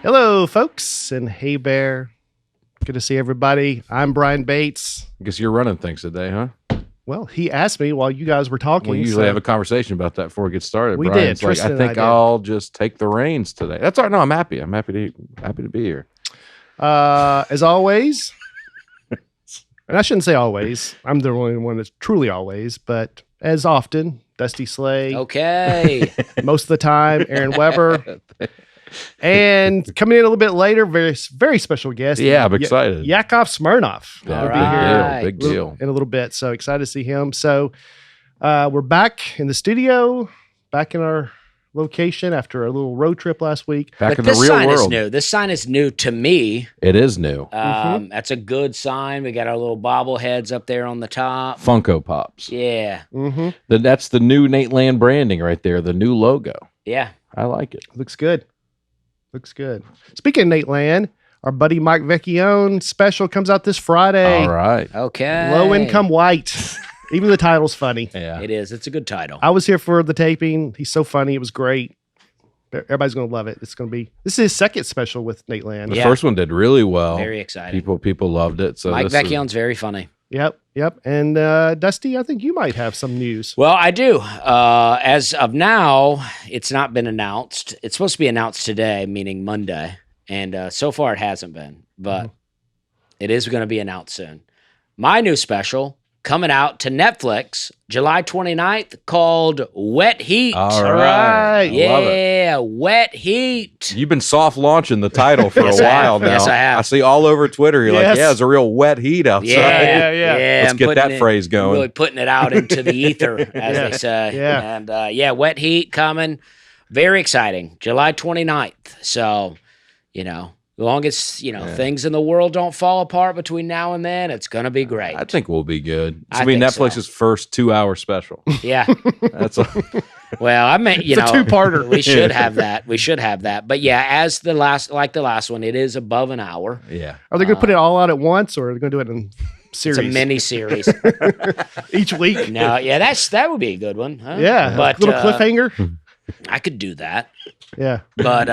Hello, folks, and hey, Bear. Good to see everybody. I'm Brian Bates. I guess you're running things today, huh? Well, he asked me while you guys were talking. We usually have a conversation about that before we get started. We Brian's did. like, Tristan I think and I did. I'll just take the reins today. That's all right. No, I'm happy. I'm happy to be here. As always, and I shouldn't say always. I'm the only one that's truly always, but as often, Dusty Slay. Okay. Most of the time, Aaron Weber. And coming in a little bit later, very special guest. Yeah, I'm excited. Yakov Smirnoff. Yeah, will be here big deal. in a little bit. So excited to see him. So we're back in the studio, back in our location after a little road trip last week. Back But in the this real sign is world. new. This sign is new to me. It is new. That's a good sign. We got our little bobbleheads up there on the top. Funko Pops. Yeah. Mm-hmm. That's the new Nateland branding right there, the new logo. Yeah. I like it. Looks good. Looks good. Speaking of Nateland, our buddy Mike Vecchione special comes out this Friday. All right. Okay. Low Income White. Even the title's funny. Yeah. It is. It's a good title. I was here for the taping. He's so funny. It was great. Everybody's going to love it. This is his second special with Nateland. The Yeah. first one did really well. Very exciting. People loved it. So Mike this is- Vecchione's very funny. Yep. And Dusty, I think you might have some news. Well, I do. As of now, it's not been announced. It's supposed to be announced today, meaning Monday. And so far it hasn't been. But it is going to be announced soon. My new special coming out to Netflix July 29th called Wet Heat. All All right. right. Love it. Yeah, Wet Heat. You've been soft launching the title for Yes, a I have. while now. Yes, I have. I see all over Twitter. You're Yes. like, yeah, it's a real wet heat outside. Yeah. Let's I'm get putting that phrase going. Really putting it out into the ether, as they say. Yeah. And Wet Heat coming. Very exciting. July 29th. So, as long as, things in the world don't fall apart between now and then, it's going to be great. I think we'll be good. This I will be think Netflix's so. first 2-hour special. Yeah. That's a, Well, I mean, It's a two-parter. We should have that. We should have that. But yeah, as the last one, it is above an hour. yeah. Are they going to put it all out at once, or are they going to do it in series? It's a mini series. each week. No, yeah, that would be a good one. Huh? Yeah. But little cliffhanger. I could do that. Yeah. But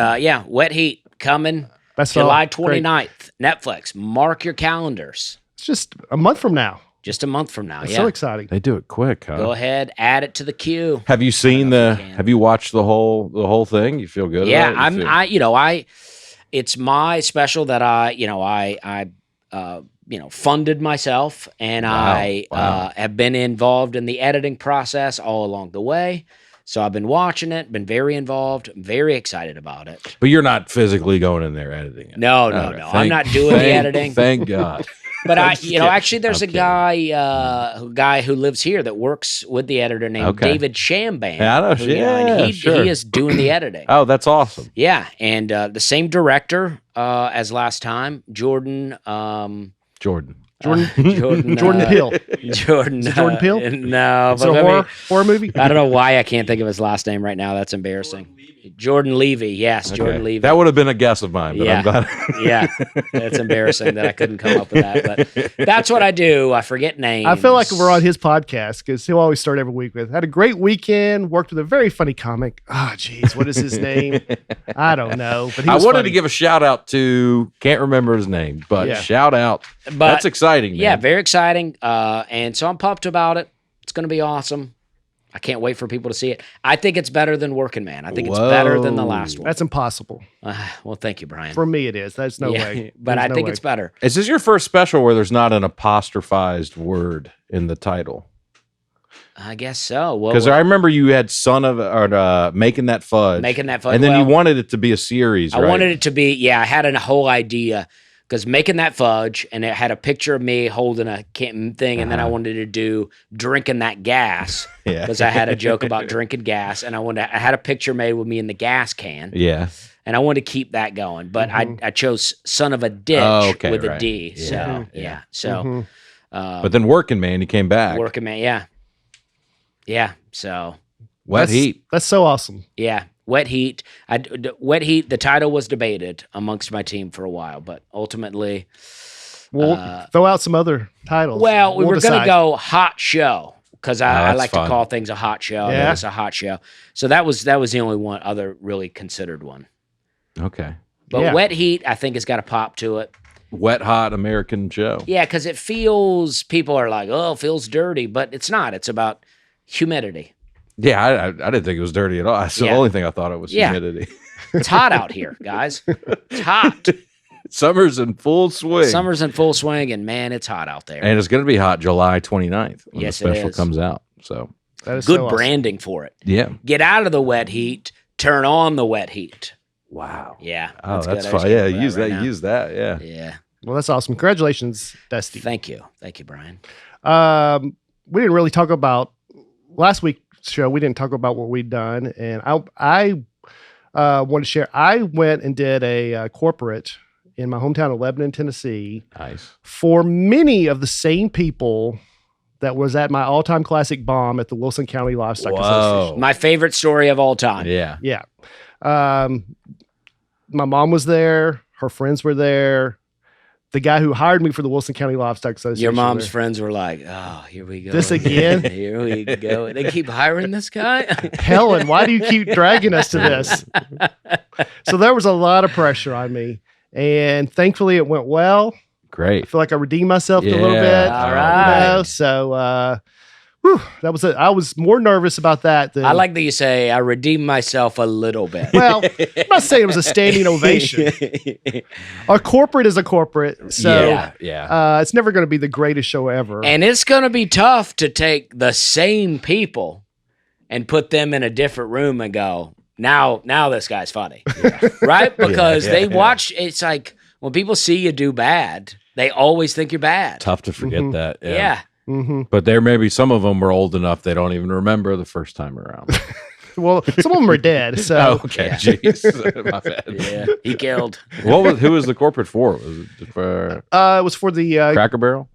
Wet Heat coming That's July all. Great. 29th. Netflix. Mark your calendars. It's just a month from now. Just a month from now. It's Yeah. so exciting. They do it quick, huh? Go ahead, add it to the queue. Have you seen know if you can. have you watched the whole thing? You feel good Yeah, about it? it's my special that I funded myself, and I Wow. have been involved in the editing process all along the way. So I've been watching it, been very involved, very excited about it. But you're not physically going in there editing it. No. Okay, I'm not doing the editing. Thank God. But kidding. actually, there's I'm a guy who lives here that works with the editor named Okay. David Shamban. Yeah, I know. who, and Sure. he is doing the editing. Oh, that's awesome. Yeah, and the same director as last time, Jordan. Jordan. Jordan Peele. Jordan. Is it Jordan Peele? No, Is it but a horror movie? I don't know why I can't think of his last name right now. That's embarrassing. Jordan Levy. Yes, Jordan Okay. Levy. That would have been a guess of mine, but Yeah. I'm glad. Yeah, it's embarrassing that I couldn't come up with that. But that's what I do. I forget names. I feel like we're on his podcast because he'll always start every week with, had a great weekend, worked with a very funny comic. Ah, geez, what is his name? I don't know. But he I was wanted funny. to give a shout out to, can't remember his name, but Yeah. shout out. But- That's exciting, man. Yeah, very exciting. And so I'm pumped about it. It's going to be awesome. I can't wait for people to see it. I think it's better than Working Man. I think it's better than the last one. That's impossible. Well, thank you, Brian. For me, it is. There's no Yeah, way. But There's I no think way. it's better. Is this your first special where there's not an apostrophized word in the title? I guess so. Well, Because I remember you had Son of, or Making That Fudge. Making That Fudge. And then Well, you wanted it to be a series, I right? wanted it to be, I had a whole idea because Making That Fudge, and it had a picture of me holding a thing, and then I wanted to do Drinking That Gas Yeah. because I had a joke about drinking gas, and I had a picture made with me in the gas can, Yeah. and I wanted to keep that going, but I chose Son of a Ditch with a right. D. Yeah, So, yeah. So, But then Working Man, you came back. Working Man, yeah. So, Wet That's- Heat. That's so awesome. yeah. Wet Heat. Wet Heat. The title was debated amongst my team for a while, but ultimately, We'll throw out some other titles. well, we We'll were going to decide. go Hot Show because I that's like fun. to call things a hot show. Yeah. It's a hot show. So that was the only one other really considered one. Okay. But Yeah. wet heat, I think, has got a pop to it. Wet hot American show. Yeah, because it feels, people are like, oh, it feels dirty, but it's not. It's about humidity. Yeah, I didn't think it was dirty at all. That's the Yeah. only thing I thought it was Yeah. humidity. It's hot out here, guys. It's hot. Summer's in full swing. Summer's in full swing, and man, it's hot out there. And it's going to be hot July 29th when Yes, it the special is. comes out. So, That is Good so awesome. branding for it. yeah. Get out of the wet heat, turn on the wet heat. Wow. Yeah. Oh, that's good. I just fine. came Yeah, up with use that. right now. Use that. Yeah. Yeah. Well, that's awesome. Congratulations, Dusty. Thank you. Thank you, Brian. We didn't really talk about last week's show. We didn't talk about what we'd done, and I want to share. I went and did a corporate in my hometown of Lebanon, Tennessee, Nice. for many of the same people that was at my all-time classic bomb at the Wilson County Livestock Association. My favorite story of all time. Yeah. Yeah. My mom was there. Her friends were there. The guy who hired me for the Wilson County Livestock Association. Your mom's was there. friends were like, oh, here we go. This again? Here we go. They keep hiring this guy? Helen, why do you keep dragging us to this? So there was a lot of pressure on me. And thankfully it went well. I Great. feel like I redeemed myself a little Yeah. bit. All you right. know? So that was it. I was more nervous about that than I like that you say, I redeemed myself a little bit. well, I'm not saying it was a standing ovation. Our corporate is a corporate. So yeah. Yeah. it's never going to be the greatest show ever. And it's going to be tough to take the same people and put them in a different room and go, now this guy's funny. Right? Because they watch, it's like when people see you do bad, they always think you're bad. Tough to forget Mhm. that. Yeah. Mm-hmm. But there may be some of them were old enough they don't even remember the first time around. Well, some of them are dead. So Oh, okay. Yeah. Jeez. My bad. Yeah. He killed. Who was the corporate for? Was it for it was for the Cracker Barrel?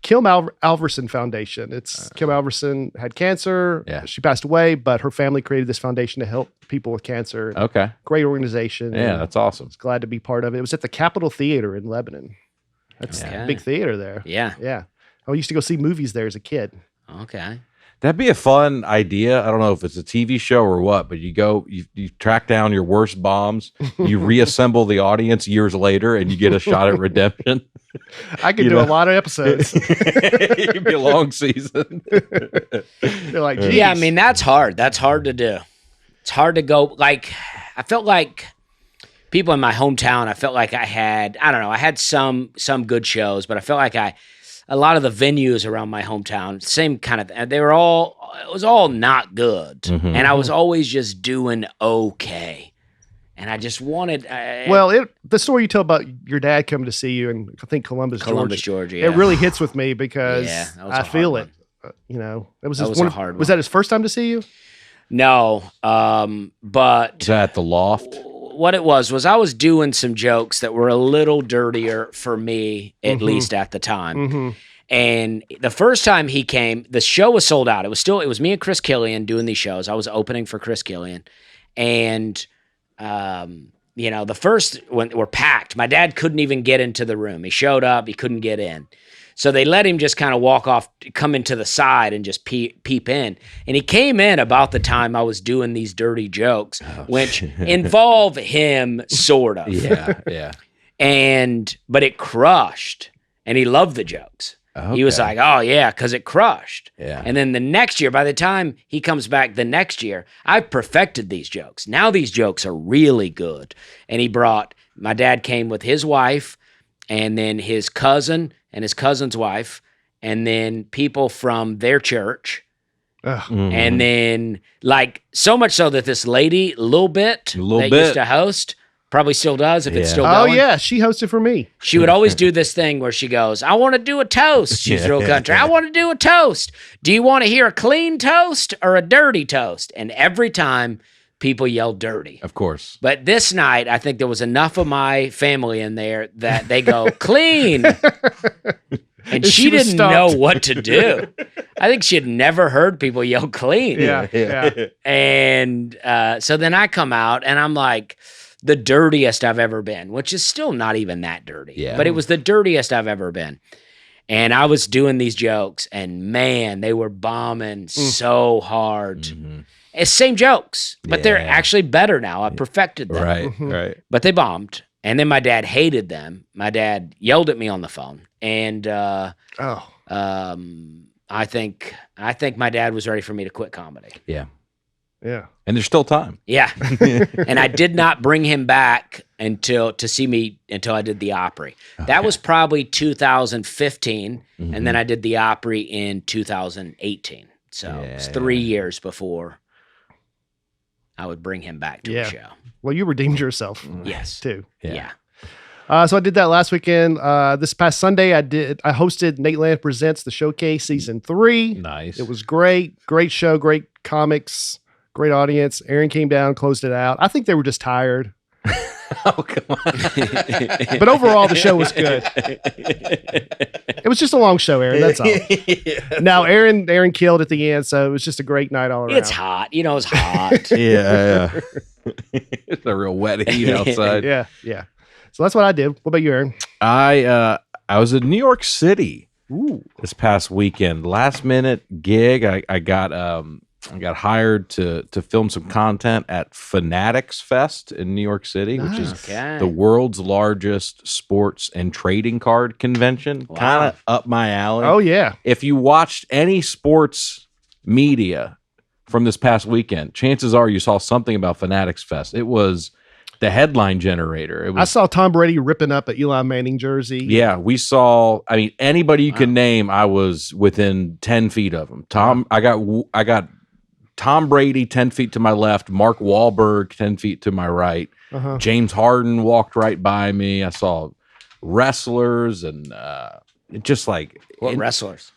Kim Alverson Foundation. It's Kim Alverson had cancer. Yeah. She passed away, but her family created this foundation to help people with cancer. Okay. Great organization. Yeah, and that's awesome. I was glad to be part of it. It was at the Capitol Theater in Lebanon. That's Okay. a big theater there. Yeah. Yeah. I used to go see movies there as a kid. Okay. That'd be a fun idea. I don't know if it's a TV show or what, but you track down your worst bombs, you reassemble the audience years later, and you get a shot at redemption. I could You do know. a lot of episodes. It could be a long season. They're like, geez. Yeah, I mean, that's hard. That's hard to do. It's hard to go. Like, I felt like people in my hometown, I felt like I had some good shows, but I felt like a lot of the venues around my hometown, same kind of, it was all not good. Mhm. And I was always just doing okay. And I just wanted, the story you tell about your dad coming to see you in, I think, Columbus, Georgia. It really hits with me because Yeah, that was I a feel hard it. It was That his was a one. hard Was one. that his first time to see you? No, but Is that the loft? what it was I was doing some jokes that were a little dirtier for me, at Mhm. least at the time. Mm-hmm. And the first time he came, the show was sold out. It was me and Chris Killian doing these shows. I was opening for Chris Killian. And, the first when were packed. My dad couldn't even get into the room. He showed up, he couldn't get in. So they let him just kind of walk off, come into the side and just peep in. And he came in about the time I was doing these dirty jokes, which involve him sort of. Yeah. But it crushed. And he loved the jokes. He was Okay. like, oh, yeah, because it crushed. Yeah. And then the next year, by the time he comes back the next year, I've perfected these jokes. Now these jokes are really good. And my dad came with his wife and then his cousin and his cousin's wife and then people from their church. Mhm. And then so much so that this lady, Lil Bit, that used to host, probably still does if it's Yeah. still Oh going. yeah, she hosted for me. She would always do this thing where she goes, I want to do a toast. She's real country. I want to do a toast. Do you want to hear a clean toast or a dirty toast? And every time people yell dirty. Of course. But this night, I think there was enough of my family in there that they go, clean. And she was didn't stumped. know what to do. I think she had never heard people yell clean. Yeah. And so then I come out and I'm like the dirtiest I've ever been, which is still not even that dirty. Yeah. But it was the dirtiest I've ever been. And I was doing these jokes and man, they were bombing so hard. Mhm. It's same jokes, but they're Yeah. actually better now. I perfected them. Right, Mhm. right. But they bombed. And then my dad hated them. My dad yelled at me on the phone. And Oh, I think my dad was ready for me to quit comedy. Yeah. yeah. And there's still time. Yeah. And I did not bring him back until I did the Opry. That was probably 2015. And then I did the Opry in 2018. So it's 3 years before I would bring him back to a show. Well, you redeemed yourself. Yes. Too. Yeah. So I did that last weekend. This past Sunday, I hosted Nateland Presents the Showcase Season 3. Nice. It was great. Great show, great comics, great audience. Aaron came down, closed it out. I think they were just tired. Oh, come on. But overall, the show was good. It was just a long show, Aaron. That's all. Now, Aaron killed at the end, so it was just a great night all around. It's hot. You know, it's hot. Yeah. It's a real wet heat outside. Yeah. So that's what I did. What about you, Aaron? I was in New York City Ooh. this past weekend. Last minute gig. I got hired to film some content at Fanatics Fest in New York City, which is Okay. the world's largest sports and trading card convention. Wow. Kind of up my alley. Oh, yeah. If you watched any sports media from this past weekend, chances are you saw something about Fanatics Fest. It was the headline generator. It was, I saw Tom Brady ripping up an Eli Manning jersey. yeah, we saw. I mean, anybody you can name, I was within 10 feet of him. I got Tom Brady 10 feet to my left, Mark Wahlberg 10 feet to my right. Uh-huh. James Harden walked right by me. I saw wrestlers and just like What wrestlers?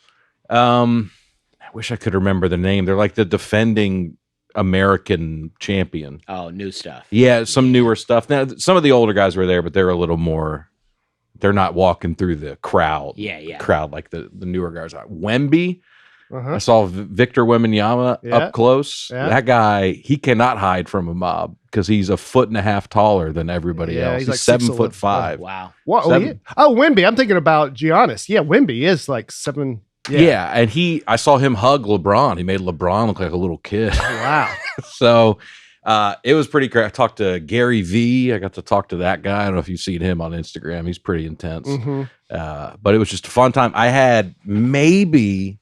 I wish I could remember the name. They're like the defending American champion. Oh, new stuff. Yeah, some newer stuff. Now, some of the older guys were there, but they're a little more. They're not walking through the crowd. Yeah. Crowd like the newer guys are. Wemby. Uh-huh. I saw Victor Wembanyama Yeah. up close. Yeah. That guy, he cannot hide from a mob because he's a foot and a half taller than everybody Yeah, else. he's He's like 7'5". Wow. What? Oh, Seven. yeah. Oh, Wemby. I'm thinking about Giannis. Yeah, Wemby is like 7. Yeah. And I saw him hug LeBron. He made LeBron look like a little kid. Wow. So it was pretty great. I talked to Gary V. I got to talk to that guy. I don't know if you've seen him on Instagram. He's pretty intense. Mhm. But it was just a fun time. I had maybe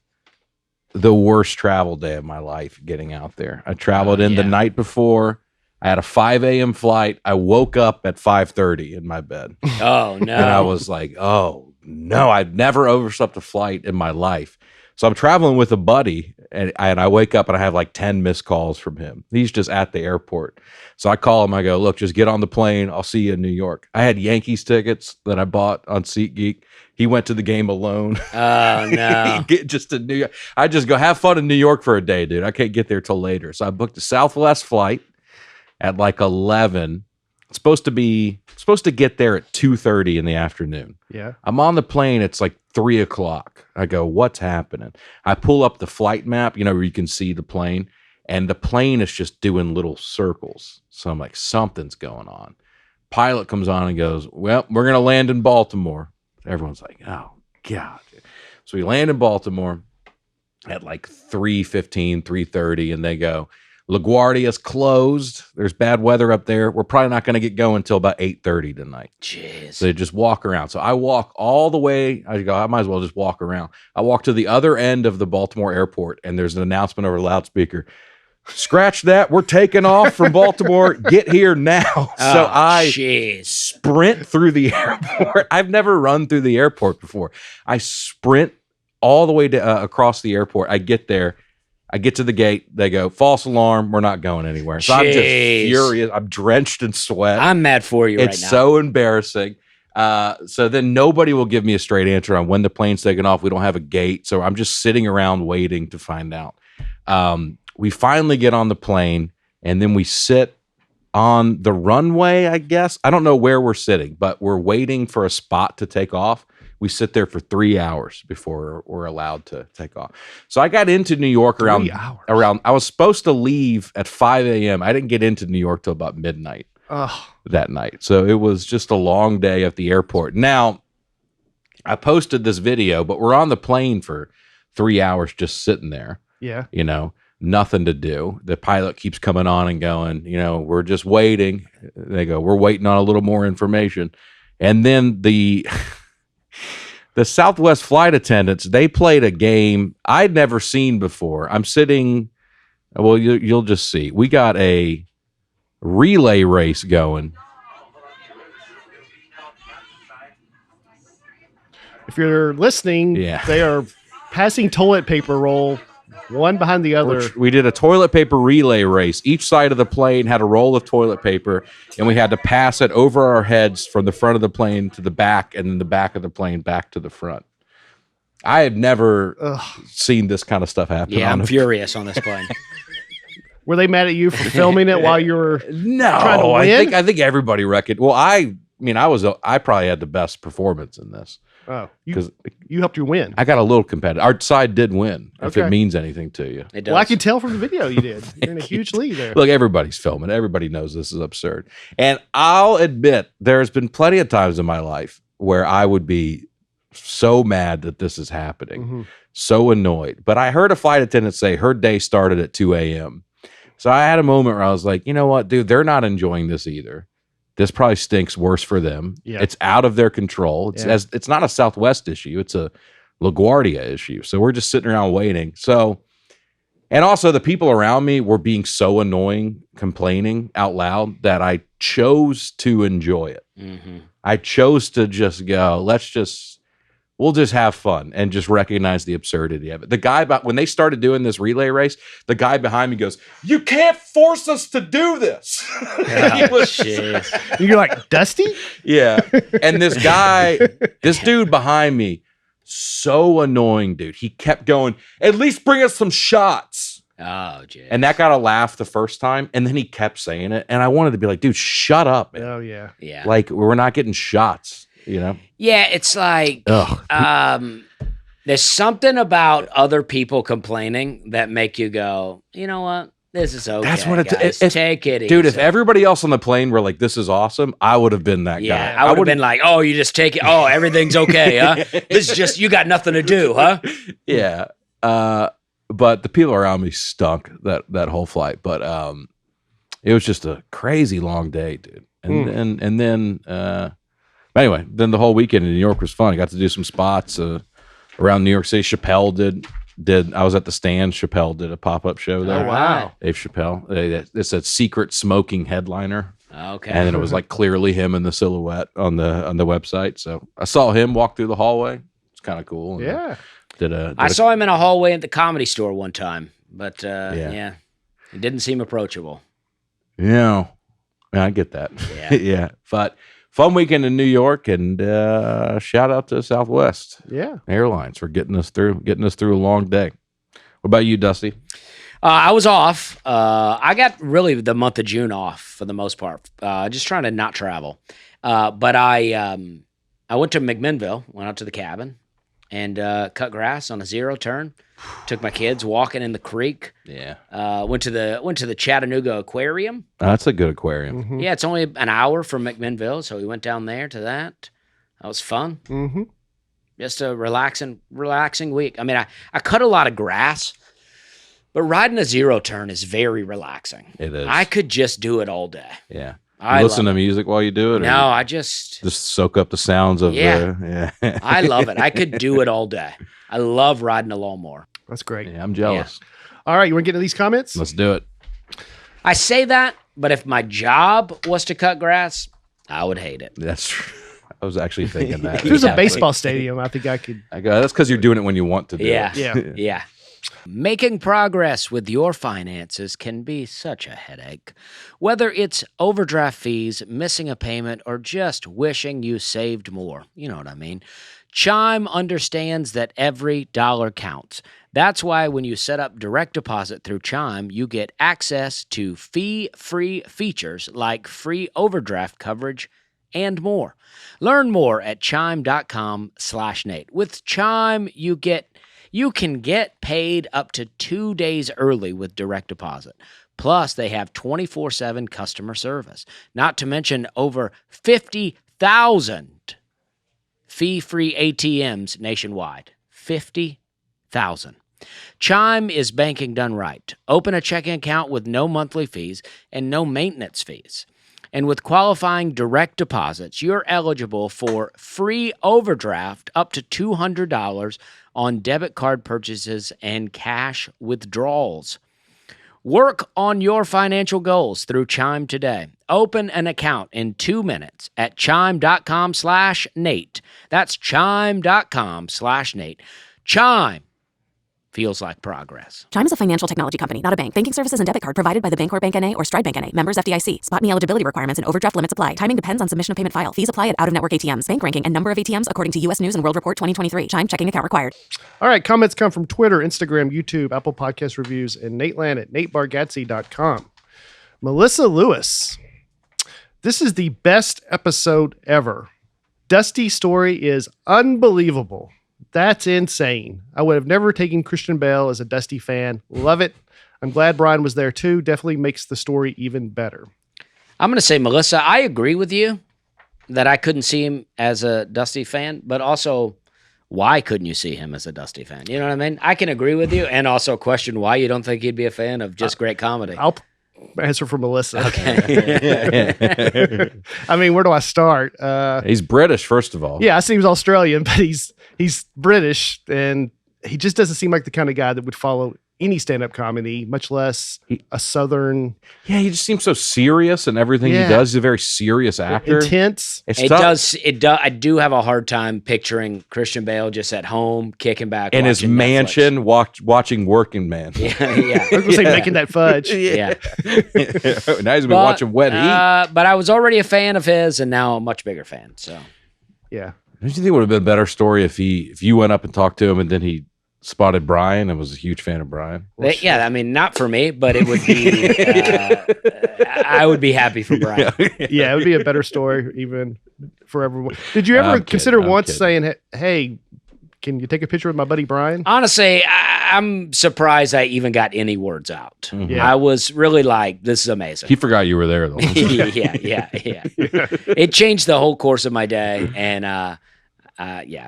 the worst travel day of my life getting out there. I traveled in the night before. I had a 5 a.m. flight. I woke up at 5:30 in my bed. Oh, no. And I was like, oh, no, I've never overslept a flight in my life. So I'm traveling with a buddy, and I wake up and I have like 10 missed calls from him. He's just at the airport. So I call him. I go, look, just get on the plane. I'll see you in New York. I had Yankees tickets that I bought on SeatGeek. He went to the game alone. Oh, no. Just to New York. I just go have fun in New York for a day, dude. I can't get there till later. So I booked a Southwest flight at like 11. It's supposed to get there at 2:30 in the afternoon. Yeah. I'm on the plane. It's like 3 o'clock. I go, what's happening? I pull up the flight map, where you can see the plane, and the plane is just doing little circles. So I'm like, something's going on. Pilot comes on and goes, well, we're going to land in Baltimore. Everyone's like, oh, God. So we land in Baltimore at like 3:15, 3:30, and they go, LaGuardia's closed. There's bad weather up there. We're probably not going to get going until about 8:30 tonight. Jeez. So they just walk around. So I walk all the way. I go, I might as well just walk around. I walk to the other end of the Baltimore airport, and there's an announcement over a loudspeaker. Scratch that. We're taking off from Baltimore. Get here now. So I sprint through the airport. I've never run through the airport before. I sprint all the way to across the airport. I get there. I get to the gate. They go, false alarm. We're not going anywhere. So I'm just furious. I'm drenched in sweat. I'm mad for you right now. It's so embarrassing. So then nobody will give me a straight answer on when the plane's taking off. We don't have a gate. So I'm just sitting around waiting to find out. We finally get on the plane, and then we sit on the runway, I guess. I don't know where we're sitting, but we're waiting for a spot to take off. We sit there for 3 hours before we're allowed to take off. So I got into New York around, I was supposed to leave at 5 a.m. I didn't get into New York till about midnight that night. So it was just a long day at the airport. Now, I posted this video, but we're on the plane for 3 hours just sitting there. Yeah. nothing to do. The pilot keeps coming on and going, we're just waiting. They go, we're waiting on a little more information. And then the Southwest flight attendants, they played a game I'd never seen before. I'm sitting, well, you'll just see. We got a relay race going. If you're listening, they are passing toilet paper roll one behind the other. We did a toilet paper relay race. Each side of the plane had a roll of toilet paper, and we had to pass it over our heads from the front of the plane to the back, and then the back of the plane back to the front. I had never seen this kind of stuff happen. Yeah, I'm furious on this plane. Were they mad at you for filming it while you were trying to win? I think everybody reckoned. Well, I probably had the best performance in this. Oh, because you helped you win. I got a little competitive. Our side did win, if it means anything to you. It does. Well, I can tell from the video you did. You're in a huge lead there. Look, everybody's filming. Everybody knows this is absurd. And I'll admit, there's been plenty of times in my life where I would be so mad that this is happening, so annoyed. But I heard a flight attendant say her day started at 2 a.m. So I had a moment where I was like, you know what, dude, they're not enjoying this either. This probably stinks worse for them. Yeah. It's out of their control. It's not a Southwest issue. It's a LaGuardia issue. So we're just sitting around waiting. So, and also the people around me were being so annoying, complaining out loud that I chose to enjoy it. Mm-hmm. I chose to just go, we'll just have fun and just recognize the absurdity of it. The guy, when they started doing this relay race, the guy behind me goes, "You can't force us to do this." You're like, Dusty? Yeah. And this dude behind me, so annoying, dude. He kept going, "At least bring us some shots." Oh, geez. And that got a laugh the first time. And then he kept saying it. And I wanted to be like, dude, shut up, man. Oh, yeah. Yeah. Like, we're not getting shots. Yeah, it's like there's something about other people complaining that make you go, you know what? This is okay. That's what take it easy. Dude, if everybody else on the plane were like, this is awesome, I would have been that guy. Yeah, I would have been like, oh, you just take it. Oh, everything's okay, huh? This is just, you got nothing to do, huh? Yeah. But the people around me stunk that whole flight. But it was just a crazy long day, dude. And then anyway, then the whole weekend in New York was fun. I got to do some spots around New York City. Chappelle did. I was at the stand. Chappelle did a pop-up show there. Oh, wow. Dave Chappelle. It's a secret smoking headliner. Okay. And then it was like clearly him in the silhouette on the website. So I saw him walk through the hallway. It's kind of cool. And yeah. I saw him in a hallway at the Comedy Store one time. But yeah, it didn't seem approachable. Yeah. I get that. Yeah. Yeah. But fun weekend in New York, and shout out to Southwest Airlines for getting us through a long day. What about you, Dusty? I was off. I got really the month of June off for the most part, just trying to not travel. But I went to McMinnville, went out to the cabin, and cut grass on a zero turn. Took my kids walking in the creek. Yeah. Went to the Chattanooga Aquarium. That's a good aquarium. Mm-hmm. Yeah, it's only an hour from McMinnville, so we went down there to that. That was fun. Mm-hmm. Just a relaxing week. I mean, I cut a lot of grass, but riding a zero turn is very relaxing. It is. I could just do it all day. Yeah. Listen to music while you do it? No, I just soak up the sounds of I love it. I could do it all day. I love riding a lawnmower. That's great. Yeah, I'm jealous. Yeah. All right, you want to get into these comments? Let's do it. I say that, but if my job was to cut grass, I would hate it. That's true. I was actually thinking that. If there's a baseball stadium, I think I could. That's because you're doing it when you want to do it. Yeah. Making progress with your finances can be such a headache. Whether it's overdraft fees, missing a payment, or just wishing you saved more. You know what I mean. Chime understands that every dollar counts. That's why when you set up direct deposit through Chime, you get access to fee-free features like free overdraft coverage and more. Learn more at chime.com/Nate. With Chime, you can get paid up to 2 days early with direct deposit. Plus, they have 24/7 customer service. Not to mention over 50,000 fee-free ATMs nationwide. 50,000. Chime is banking done right. Open a checking account with no monthly fees and no maintenance fees. And with qualifying direct deposits, you're eligible for free overdraft up to $200 on debit card purchases and cash withdrawals. Work on your financial goals through Chime today. Open an account in 2 minutes at chime.com/Nate. That's chime.com/Nate. Chime feels like progress. Chime is a financial technology company, not a bank. Banking services and debit card provided by the Bancorp Bank N.A. or Stride Bank N.A. Members FDIC. Spot me eligibility requirements and overdraft limits apply. Timing depends on submission of payment file. Fees apply at out-of-network ATMs. Bank ranking and number of ATMs according to U.S. News and World Report 2023. Chime checking account required. All right, comments come from Twitter, Instagram, YouTube, Apple Podcast reviews, and Nateland at natebargatze.com. Melissa Lewis. This is the best episode ever. Dusty's story is unbelievable. That's insane. I would have never taken Christian Bale as a Dusty fan. Love it. I'm glad Brian was there too. Definitely makes the story even better. I'm going to say, Melissa, I agree with you that I couldn't see him as a Dusty fan, but also, why couldn't you see him as a Dusty fan? You know what I mean? I can agree with you and also question why you don't think he'd be a fan of just great comedy. I'll answer for Melissa. Okay. I mean, where do I start? He's British, first of all. Yeah, I see he was Australian, but he's British, and he just doesn't seem like the kind of guy that would follow any stand-up comedy, much less a Southern. Yeah, he just seems so serious in everything he does. He's a very serious actor. Intense. I do have a hard time picturing Christian Bale just at home, kicking back in his mansion, watching Working Man. Yeah. I was going to say making that fudge. Yeah. Now he's been watching Wet Heat. But I was already a fan of his, and now a much bigger fan. So, yeah. Don't you think it would have been a better story if you went up and talked to him and then he spotted Brian and was a huge fan of Brian? Well, yeah, I mean, not for me, but it would be. I would be happy for Brian. Yeah, it would be a better story even for everyone. Did you ever consider saying, "Hey, can you take a picture with my buddy Brian?" Honestly, I'm surprised I even got any words out. Mm-hmm. Yeah. I was really like, "This is amazing." He forgot you were there, though. yeah. It changed the whole course of my day, and it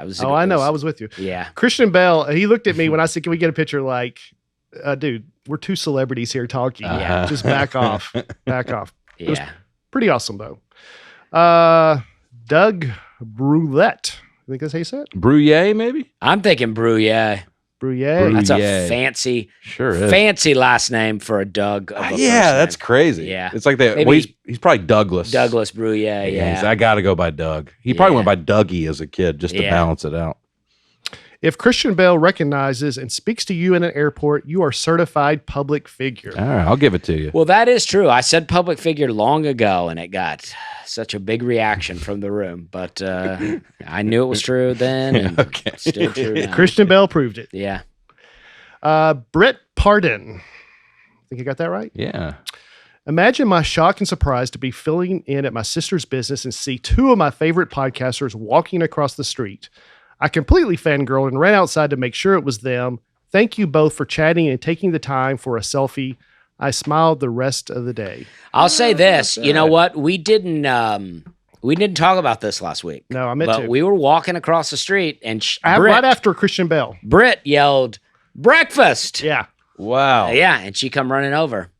was. I know. I was with you. Yeah. Christian Bale, he looked at me when I said, "Can we get a picture?" Like, dude, we're two celebrities here talking. Yeah. Just back off. Back off. It was Yeah. pretty awesome, though. Doug Brulette. I think that's how you said it? Bruyere, maybe? I'm thinking Bruyere. Bruyere. That's a Bruyere. fancy last name for a Doug. Of a first that's name. crazy. Yeah. It's like that. Maybe Well, he's probably Douglas. Douglas Bruyere. Yeah. I got to go by Doug. He probably went by Dougie as a kid just to balance it out. If Christian Bale recognizes and speaks to you in an airport, you are certified public figure. All right, I'll give it to you. Well, that is true. I said public figure long ago, and it got such a big reaction from the room. But I knew it was true then, and it's still true now. Christian Bale proved it. Yeah. Brett Pardon. Think you got that right? Yeah. Imagine my shock and surprise to be filling in at my sister's business and see two of my favorite podcasters walking across the street. I completely fangirled and ran outside to make sure it was them. Thank you both for chatting and taking the time for a selfie. I smiled the rest of the day. I'll say this. You know what? We didn't talk about this last week. No, I meant but to. we were walking across the street, and Right after Christian Bale. Britt yelled, "Breakfast!" Yeah. Wow. Yeah, and she come running over.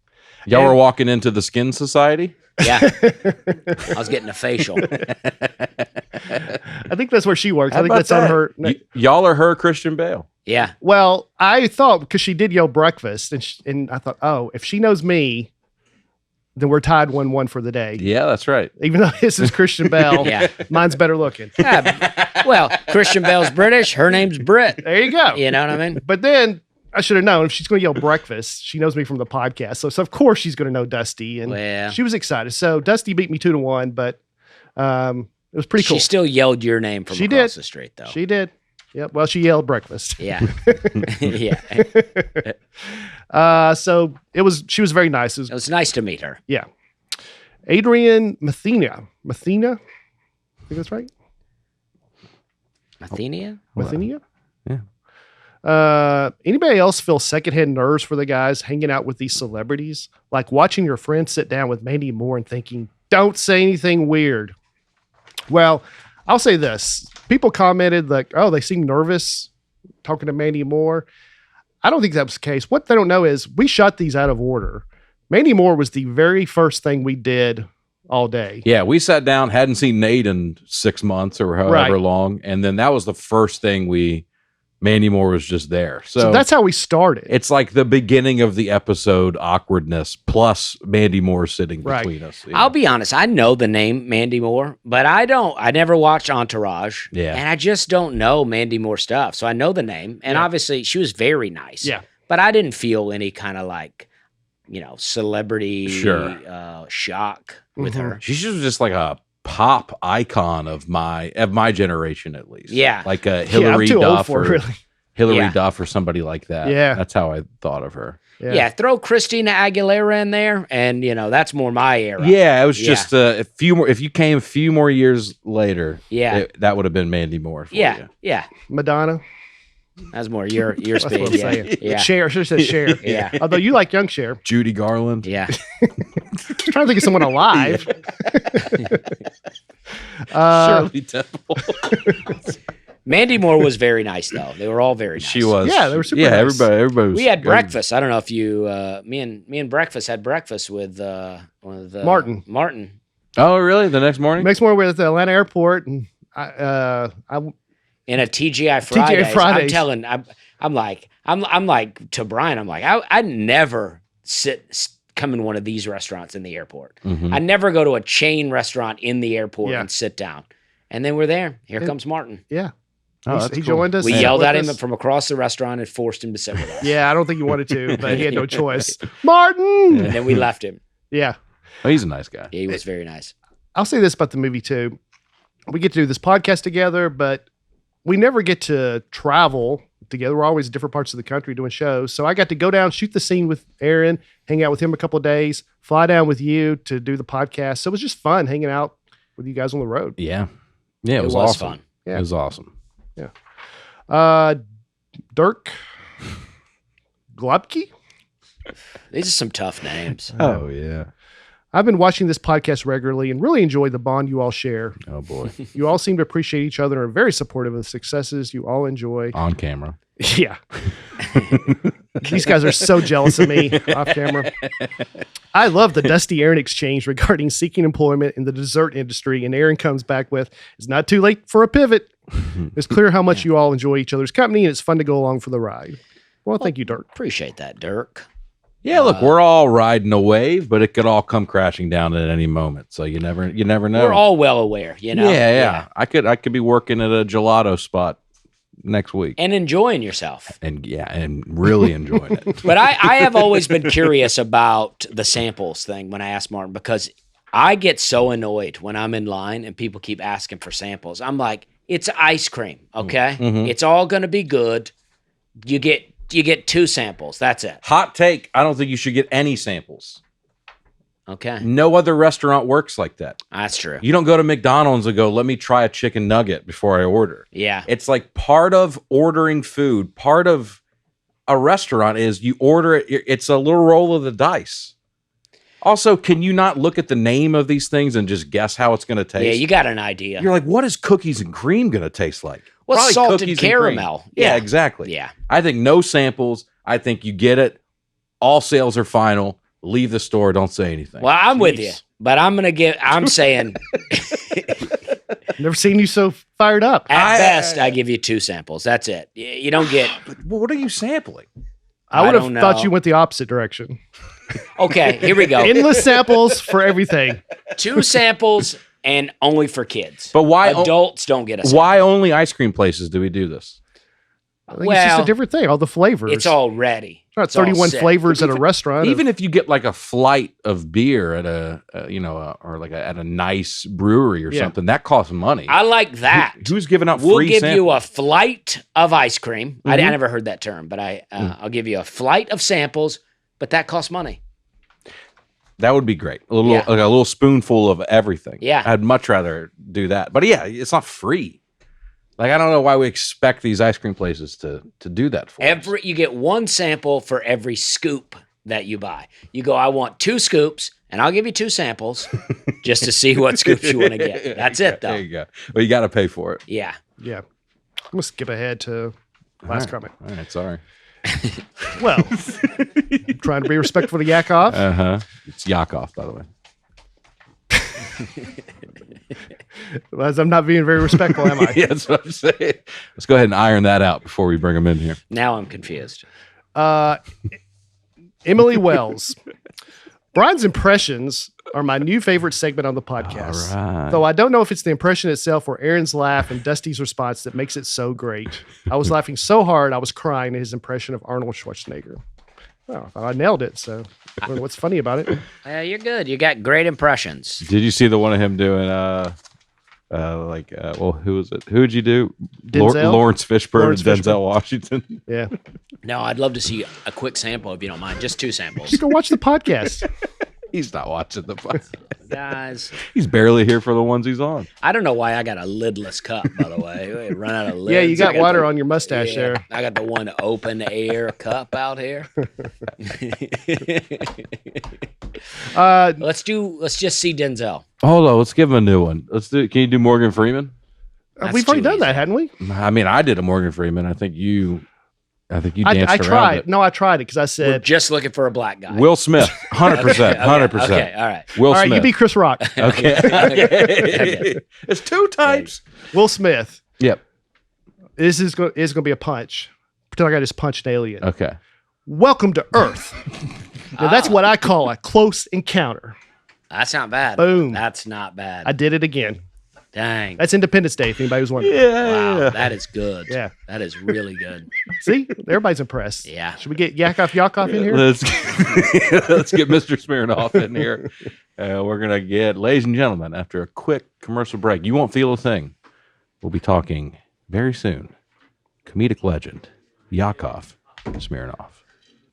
Y'all were walking into the Skin Society? Yeah. I was getting a facial. I think that's where she works. I think about that's on that? her. Y'all are her Christian Bale. Yeah. Well, I thought because she did yell breakfast, and I thought, oh, if she knows me, then we're tied 1-1 for the day. Yeah, that's right. Even though this is Christian Bale, Yeah. mine's better looking. Yeah. Well, Christian Bale's British. Her name's Britt. There you go. You know what I mean? But then I should have known if she's going to yell breakfast, she knows me from the podcast. So of course she's going to know Dusty. And Well. she was excited. So Dusty beat me 2-1, but it was pretty cool. She still yelled your name from across the street, though. She did. Yep. Well, she yelled breakfast. Yeah. Yeah. So she was very nice. It was nice to meet her. Yeah. Adrian Mathena. I think that's right. Mathenia? Mathenia? Yeah. Anybody else feel secondhand nerves for the guys hanging out with these celebrities? Like watching your friend sit down with Mandy Moore and thinking, don't say anything weird. Well, I'll say this. People commented like, oh, they seem nervous talking to Mandy Moore. I don't think that was the case. What they don't know is we shot these out of order. Mandy Moore was the very first thing we did all day. Yeah, we sat down, hadn't seen Nate in 6 months or however long, and then that was the first thing Mandy Moore was just there. So that's how we started. It's like the beginning of the episode awkwardness plus Mandy Moore sitting between us. I'll be honest, I know the name Mandy Moore, but I never watched Entourage. Yeah. And I just don't know Mandy Moore stuff. So I know the name. And obviously she was very nice. Yeah. But I didn't feel any kind of like, celebrity shock with her. She's just like a pop icon of my generation, at least. Yeah. Like a Hillary Duff really. or somebody like that. Yeah. That's how I thought of her. Yeah. Throw Christina Aguilera in there, and that's more my era. Yeah, it was just a few more. If you came a few more years later, that would have been Mandy Moore. For you. Yeah. Madonna. That's more your speed. That's what I'm saying. Yeah. Cher. I should have said Cher. Yeah. Although you like young Cher. Judy Garland. Yeah. I'm trying to think of someone alive. Shirley Temple. Mandy Moore was very nice, though. They were all very nice. She was. Yeah, they were super nice. Everybody was. We had breakfast. I don't know if you, me and Breakfast had breakfast with Martin. Oh, really? The next morning? Next morning, we're at the Atlanta airport, and in a TGI Fridays. TGI Fridays. I'm telling, I'm like to Brian. I'm like, I never come in one of these restaurants in the airport. Mm-hmm. I never go to a chain restaurant in the airport Yeah. and sit down. And then we're there. Here comes Martin. yeah. Oh, He that's cool. joined us. We sat yelled with at him us. from across the restaurant and forced him to sit with us. Yeah, I don't think he wanted to, but he had no choice. Martin! And then we left him. Yeah. Oh, he's a nice guy. Yeah, he was very nice. I'll say this about the movie, too. We get to do this podcast together, but we never get to travel together. We're always in different parts of the country doing shows. So I got to go down, shoot the scene with Aaron, hang out with him a couple of days, fly down with you to do the podcast. So it was just fun hanging out with you guys on the road. Yeah. Yeah, it was awesome. fun. Yeah. It was awesome. Dirk Glubke? These are some tough names. Oh, yeah. I've been watching this podcast regularly and really enjoy the bond you all share. Oh, boy. You all seem to appreciate each other and are very supportive of the successes you all enjoy. On camera. Yeah. These guys are so jealous of me off camera. I love the Dusty Aaron exchange regarding seeking employment in the dessert industry. And Aaron comes back with, it's not too late for a pivot. It's clear how much you all enjoy each other's company and it's fun to go along for the ride. Well, thank you, Dirk. Appreciate that, Dirk. Yeah, look, we're all riding a wave, but it could all come crashing down at any moment. So you never know. We're all well aware, Yeah. I could be working at a gelato spot next week. And enjoying yourself. And really enjoying it. But I have always been curious about the samples thing when I ask Martin, because I get so annoyed when I'm in line and people keep asking for samples. I'm like, it's ice cream, okay? Mm-hmm. It's all going to be good. You get 2 samples. That's it. Hot take, I don't think you should get any samples. Okay. No other restaurant works like that. That's true. You don't go to McDonald's and go, let me try a chicken nugget before I order. Yeah. It's like part of ordering food, part of a restaurant is you order it. It's a little roll of the dice. Also, can you not look at the name of these things and just guess how it's going to taste? Yeah, you got an idea. You're like, what is cookies and cream going to taste like? Well, Probably salted cookies and cream. caramel. Yeah, exactly. Yeah. I think no samples. I think you get it. All sales are final. Leave the store. Don't say anything. Well, I'm with you, but I'm saying Never seen you so fired up. at best, I give you 2 samples. That's it. You don't get, What are you sampling? I would have don't thought know. you went the opposite direction. okay, here we go. Endless samples for everything. 2 samples and only for kids. But why Adults don't get a sample. Why only ice cream places do we do this? I think it's just a different thing. All the flavors. It's all ready. Not It's all 31 set. flavors at a restaurant. Even if you get like a flight of beer at at a nice brewery or Yeah. something, that costs money. I like that. Who's giving out We'll free give samples? you a flight of ice cream. I Mm-hmm. never heard that term, but I'll give you a flight of samples, but that costs money. That would be great. A little Yeah. like a little spoonful of everything. Yeah. I'd much rather do that. But yeah, it's not free. Like I don't know why we expect these ice cream places to do that for us. You get 1 sample for every scoop that you buy. You go, I want 2 scoops, and I'll give you 2 samples just to see what scoops you want to get. That's it, though. There you go. Well, you got to pay for it. Yeah. yeah. I'm going to skip ahead to last comment. All right, sorry. Well, trying to be respectful to Yakov. It's Yakov, by the way. As I'm not being very respectful, am I? Yeah, that's what I'm saying. Let's go ahead and iron that out before we bring him in here. Now I'm confused. Emily Wells. Brian's impressions are my new favorite segment on the podcast. All right. Though I don't know if it's the impression itself or Aaron's laugh and Dusty's response that makes it so great. I was laughing so hard I was crying at his impression of Arnold Schwarzenegger. Well, I thought I nailed it, so I don't know what's funny about it. You're good. You got great impressions. Did you see the one of him doing who was it? Who'd you do? Denzel? Lawrence Fishburne Lawrence and Denzel Fishburne. Washington. Yeah. No, I'd love to see a quick sample if you don't mind. Just 2 samples. Just go watch the podcast. He's not watching the podcast. Guys, He's barely here for the ones he's on. I don't know why I got a lidless cup, by the way. We run out of lids. Yeah, you got I water the- on your mustache there. I got the one open air cup out here. Let's just see Denzel. Hold on, let's give him a new one. Can you do Morgan Freeman? That's We've already too done easy. that, hadn't we? I mean, I did a Morgan Freeman. I think you danced I around tried. it. No, I tried it because I We're said, just looking for a black guy. Will Smith, 100%, 100%. Okay, all right. Will all right, Smith. you be Chris Rock. Okay. Okay. It's 2 types. Will Smith. Yep. This is going to be a punch. Pretend like I just punched an alien. Okay. Welcome to Earth. Now, that's what I call a close encounter. That's not bad. Boom. That's not bad. I did it again. Dang. That's Independence Day, if anybody was wondering. Wow, that is good. Yeah. That is really good. See? Everybody's impressed. Yeah. Should we get Yakov in here? Let's get Mr. Smirnoff in here. We're going to get, ladies and gentlemen, after a quick commercial break, you won't feel a thing. We'll be talking very soon. Comedic legend, Yakov Smirnoff.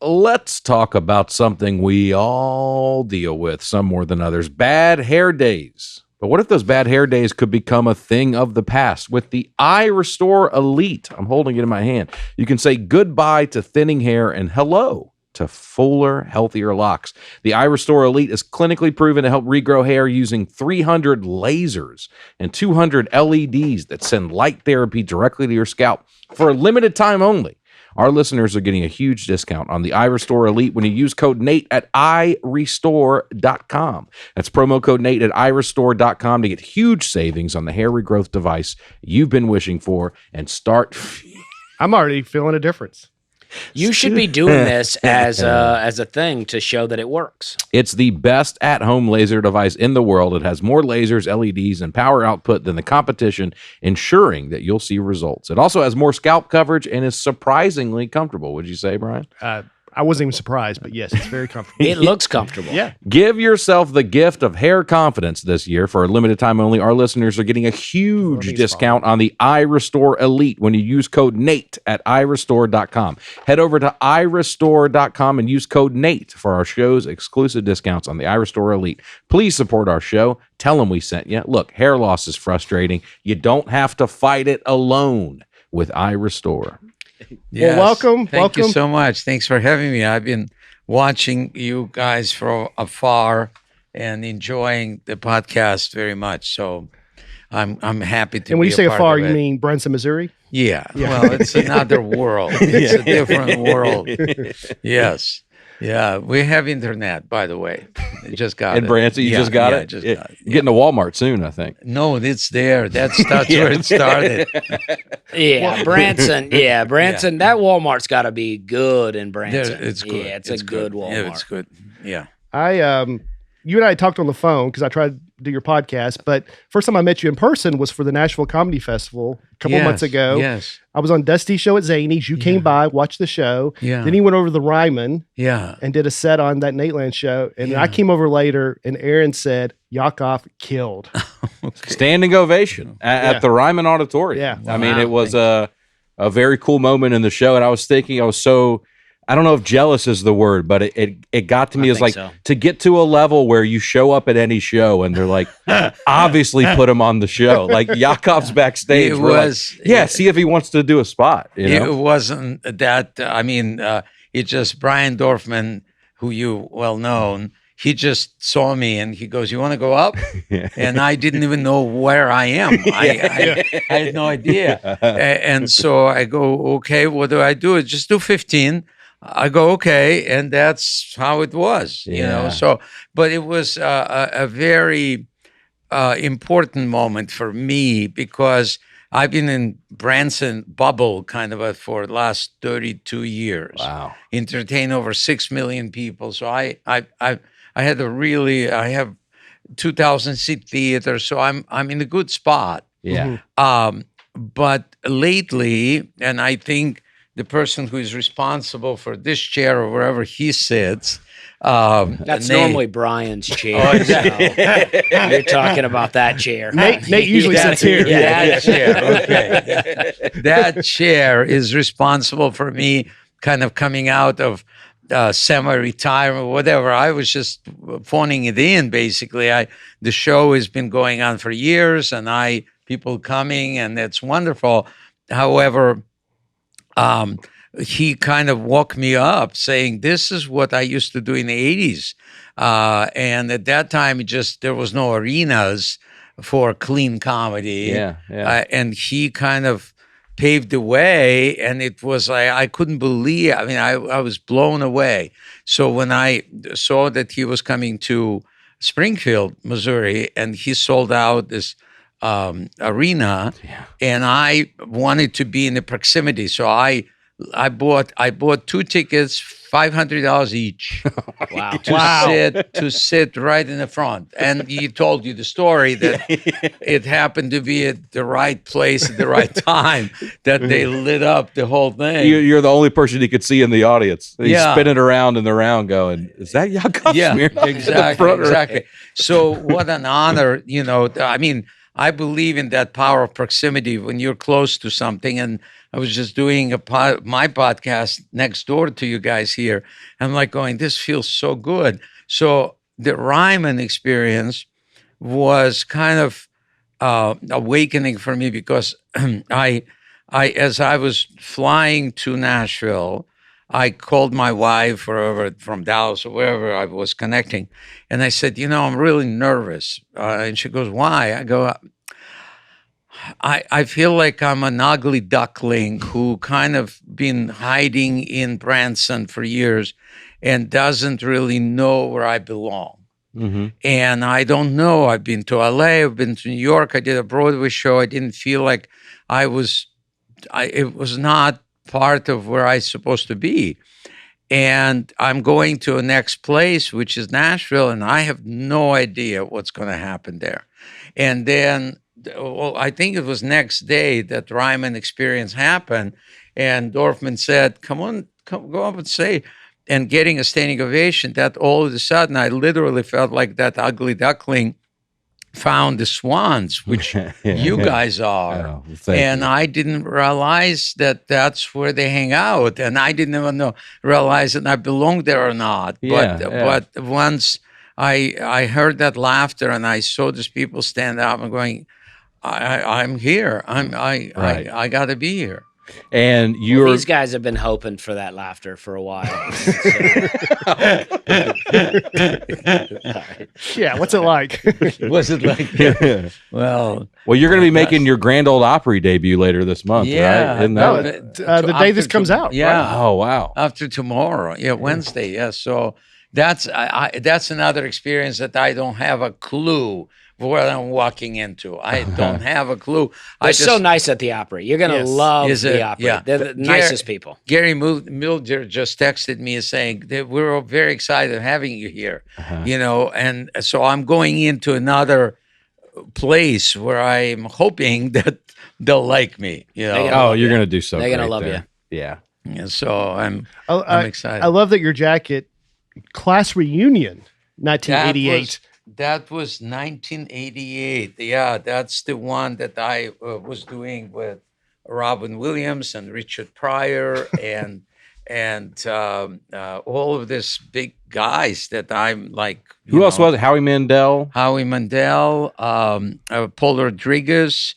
Let's talk about something we all deal with, some more than others, bad hair days. But what if those bad hair days could become a thing of the past? With the Eye Restore Elite, I'm holding it in my hand, you can say goodbye to thinning hair and hello to fuller, healthier locks. The Eye Restore Elite is clinically proven to help regrow hair using 300 lasers and 200 LEDs that send light therapy directly to your scalp for a limited time only. Our listeners are getting a huge discount on the Eye Restore Elite when you use code Nate at irestore.com. That's promo code Nate at irestore.com to get huge savings on the hair regrowth device you've been wishing for and start. I'm already feeling a difference. You should be doing this as a thing to show that it works. It's the best at-home laser device in the world. It has more lasers, LEDs, and power output than the competition, ensuring that you'll see results. It also has more scalp coverage and is surprisingly comfortable. Would you say, Brian? I wasn't even surprised, but yes, it's very comfortable. It looks comfortable. Yeah. Give yourself the gift of hair confidence this year. For a limited time only, our listeners are getting a huge discount on the Eye Restore Elite when you use code Nate at irestore.com. Head over to irestore.com and use code Nate for our show's exclusive discounts on the Eye Restore Elite. Please support our show. Tell them we sent you. Look, hair loss is frustrating. You don't have to fight it alone with Eye Restore. Well, welcome. Thank you so much. Thanks for having me. I've been watching you guys from afar and enjoying the podcast very much. So I'm happy to. And when be you say a part afar, of you it. mean Branson, Missouri? Yeah. Well, it's another world. It's a different world. Yes. Yeah. We have internet, by the way. I just got And it. Branson, you just got I it? just Yeah, got it. you're getting to Walmart soon, I think. No, it's there. That's where it started. Yeah, Branson. Yeah, Branson. That Walmart's got to be good in Branson. It's good. Yeah, it's a good Walmart. Yeah, it's good. Yeah. You and I talked on the phone because I tried to do your podcast, but first time I met you in person was for the Nashville Comedy Festival a couple months ago. Yes. I was on Dusty's show at Zany's. You came by, watched the show. Yeah. Then he went over to the Ryman Yeah. and did a set on that Nateland show. And I came over later and Aaron said, Yakov killed. Standing ovation at the Ryman Auditorium. Yeah. I mean, Wow. it was a very cool moment in the show. And I was thinking, I don't know if jealous is the word, but it got to me I as think like so. to get to a level where you show up at any show and they're like, obviously put him on the show. Like Yakov's backstage. It We're was- like, yeah, see if he wants to do a spot. You know? It wasn't that. It's just Brian Dorfman, who you well known. he just saw me and he goes, "You want to go up?" And I didn't even know where I am. I had no idea. And so I go, "Okay, what do I do? Just do 15." I go, "Okay," and that's how it was, you know. So, but it was a very important moment for me because I've been in Branson bubble kind of for the last 32 years. Wow. Entertain over 6 million people. So I had I have 2,000 seat theater. So I'm in a good spot. Yeah. But lately, and I think the person who is responsible for this chair or wherever he sits, that's normally Brian's chair. Oh, exactly. So you're talking about that chair. Nate usually sits here. That chair, okay. That chair is responsible for me kind of coming out of semi-retirement, whatever. I was just phoning it in, basically. The show has been going on for years, and people coming, and it's wonderful. However, he kind of woke me up saying, "This is what I used to do in the 80s." And at that time, there was no arenas for clean comedy. And he kind of paved the way, and it was like, I couldn't believe, I mean, I was blown away. So when I saw that he was coming to Springfield, Missouri, and he sold out this arena, and I wanted to be in the proximity. So I bought 2 tickets, $500 each. Wow. To sit right in the front. And he told you the story that it happened to be at the right place at the right time, that they lit up the whole thing. You're the only person he could see in the audience. He's spinning around in the round going, "Is that Yakov Smirnoff?" Exactly. So what an honor, you know. I mean, I believe in that power of proximity when you're close to something. And I was just doing my podcast next door to you guys here. I'm like going, this feels so good. So the Ryman experience was kind of awakening for me because as I was flying to Nashville, I called my wife from Dallas or wherever I was connecting. And I said, I'm really nervous. And she goes, "Why?" I go, I feel like I'm an ugly duckling who kind of been hiding in Branson for years and doesn't really know where I belong. Mm-hmm. And I don't know. I've been to LA, I've been to New York, I did a Broadway show. I didn't feel like it was not part of where I'm supposed to be. And I'm going to a next place, which is Nashville, and I have no idea what's going to happen there. And then, I think it was next day that Ryman experience happened, and Dorfman said, come go up and say, and getting a standing ovation, that all of a sudden I literally felt like that ugly duckling found the swans, which you guys are. And I didn't realize that that's where they hang out. And I didn't even realize that I belonged there or not. But once I heard that laughter and I saw these people stand up and going, I'm here. I got to be here. And these guys have been hoping for that laughter for a while. Yeah, what's it like? What's it like? Well, you're going to be making your Grand Ole Opry debut later this month, right? The day this comes out. Yeah. Right? Oh, wow. After tomorrow. Yeah, Wednesday. Yeah. So that's another experience that I don't have a clue what I'm walking into. I don't have a clue. They're so nice at the Opry. You're going to love the Opry. Yeah. They're the nicest people. Gary Mulder just texted me saying that we're very excited having you here, and so I'm going into another place where I'm hoping that they'll like me. You're going to do so. They're going to love you. Yeah. So I'm excited. I love that your jacket, class reunion, 1988. That was 1988. Yeah, that's the one that I was doing with Robin Williams and Richard Pryor and all of these big guys that I'm like. Who else was it? Howie Mandel, Paul Rodriguez,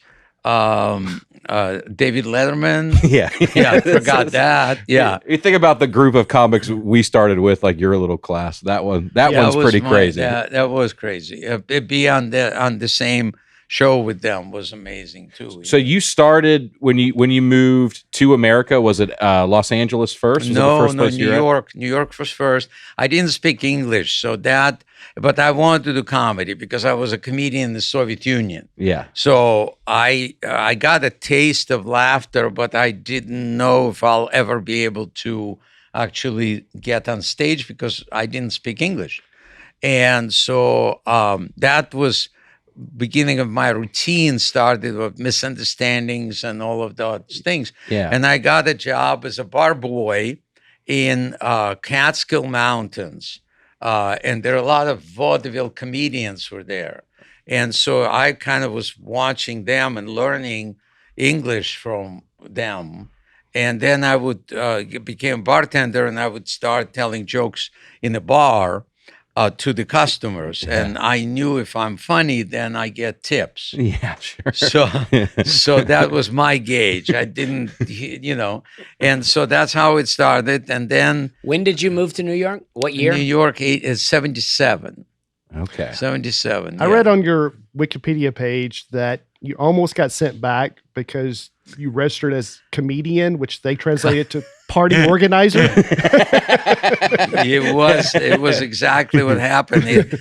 David Letterman. Yeah. Yeah, I forgot that. Yeah. You think about the group of comics we started with, like your little class. That one's pretty crazy. That was crazy. Be on the same show with them was amazing too. So you started when you moved to America. Was it Los Angeles first? Was it the first place New York. New York was first. I didn't speak English, but I wanted to do comedy because I was a comedian in the Soviet Union. Yeah. So I got a taste of laughter, but I didn't know if I'll ever be able to actually get on stage because I didn't speak English. And so that was beginning of my routine, started with misunderstandings and all of those things. Yeah. And I got a job as a bar boy in Catskill Mountains. And there are a lot of vaudeville comedians who were there. And so I kind of was watching them and learning English from them. And then I would became a bartender, and I would start telling jokes in the bar to the customers. Yeah. And I knew if I'm funny, then I get tips. Yeah, sure. So that was my gauge. I didn't, and so that's how it started. And then When did you move to New York? What year? New York is 77. Okay. 77. I read on your Wikipedia page that you almost got sent back because you registered as comedian, which they translated to party organizer. It was exactly what happened.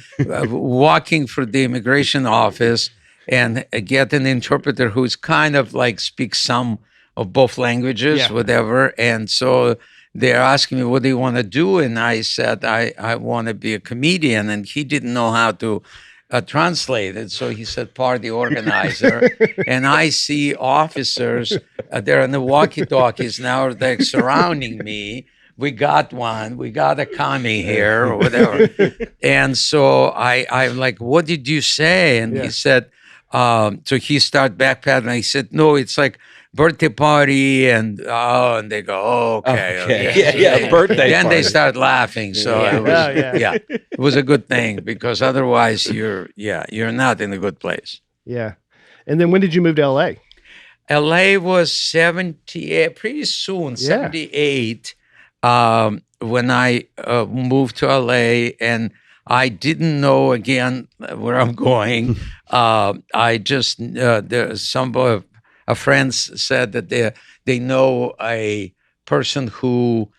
Walking through the immigration office and get an interpreter who's kind of like speaks some of both languages, whatever. And so they're asking me, what do you want to do? And I said, I want to be a comedian. And he didn't know how to translate it. So he said, party organizer. And I see officers, they're on the walkie-talkies now, they're surrounding me. We got one. We got a commie here or whatever. And so I'm like, what did you say? And he said, so he started backpedaling. He said, no, it's like birthday party. And they go, oh, okay. Yeah, birthday Then party. they start laughing. So it was a good thing because otherwise you're not in a good place. Yeah. And then when did you move to LA? LA was 78, pretty soon, 78, when I moved to LA, and I didn't know again where I'm going. I just, friends said that they know a person who,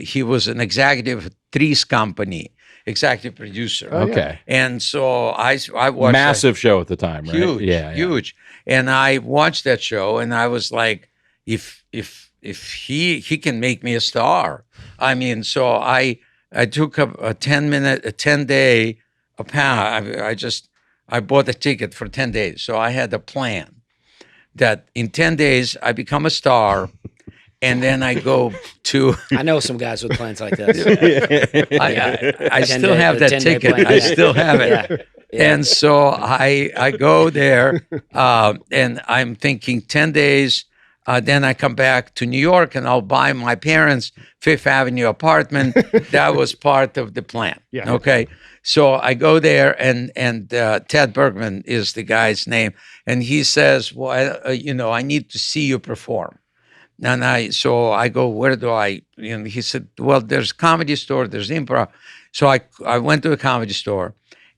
he was an executive at Three's Company, executive producer. Okay. And so I watched Massive show at the time, right? Huge, huge. And I watched that show, and I was like, if he can make me a star. I mean, so I took a 10-day I bought a ticket for 10 days. So I had a plan that in 10 days I become a star. And then I go to. I know some guys with plans like this. I still have that ticket. Plan, I still have it. Yeah. And so I go there, and I'm thinking 10 days. Then I come back to New York, and I'll buy my parents' Fifth Avenue apartment. That was part of the plan. Yeah. Okay. So I go there, and Ted Bergman is the guy's name, and he says, "Well, I need to see you perform." And I go, where do I? He said, well, there's a comedy store, there's improv. So I went to a comedy store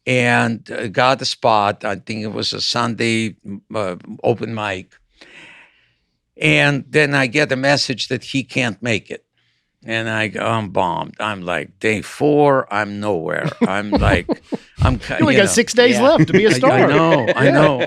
and got a spot. I think it was a Sunday open mic. And then I get a message that he can't make it. And I go, I'm bombed. I'm like, day 4, I'm nowhere. I'm like, you only got 6 days left to be a star. I know.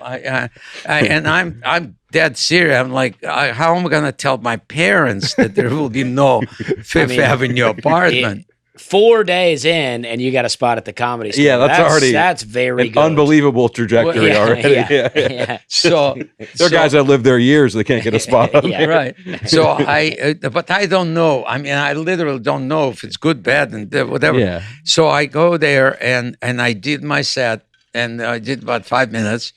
And I'm dead serious. I'm like, how am I going to tell my parents that there will be no Fifth Avenue apartment? 4 days in, and you got a spot at the comedy store. Yeah, that's very an good. Unbelievable trajectory already. Yeah. So there are guys that live there years, they can't get a spot. Yeah. Right. So but I don't know. I mean, I literally don't know if it's good, bad, and whatever. Yeah. So I go there and I did my set, and I did about 5 minutes,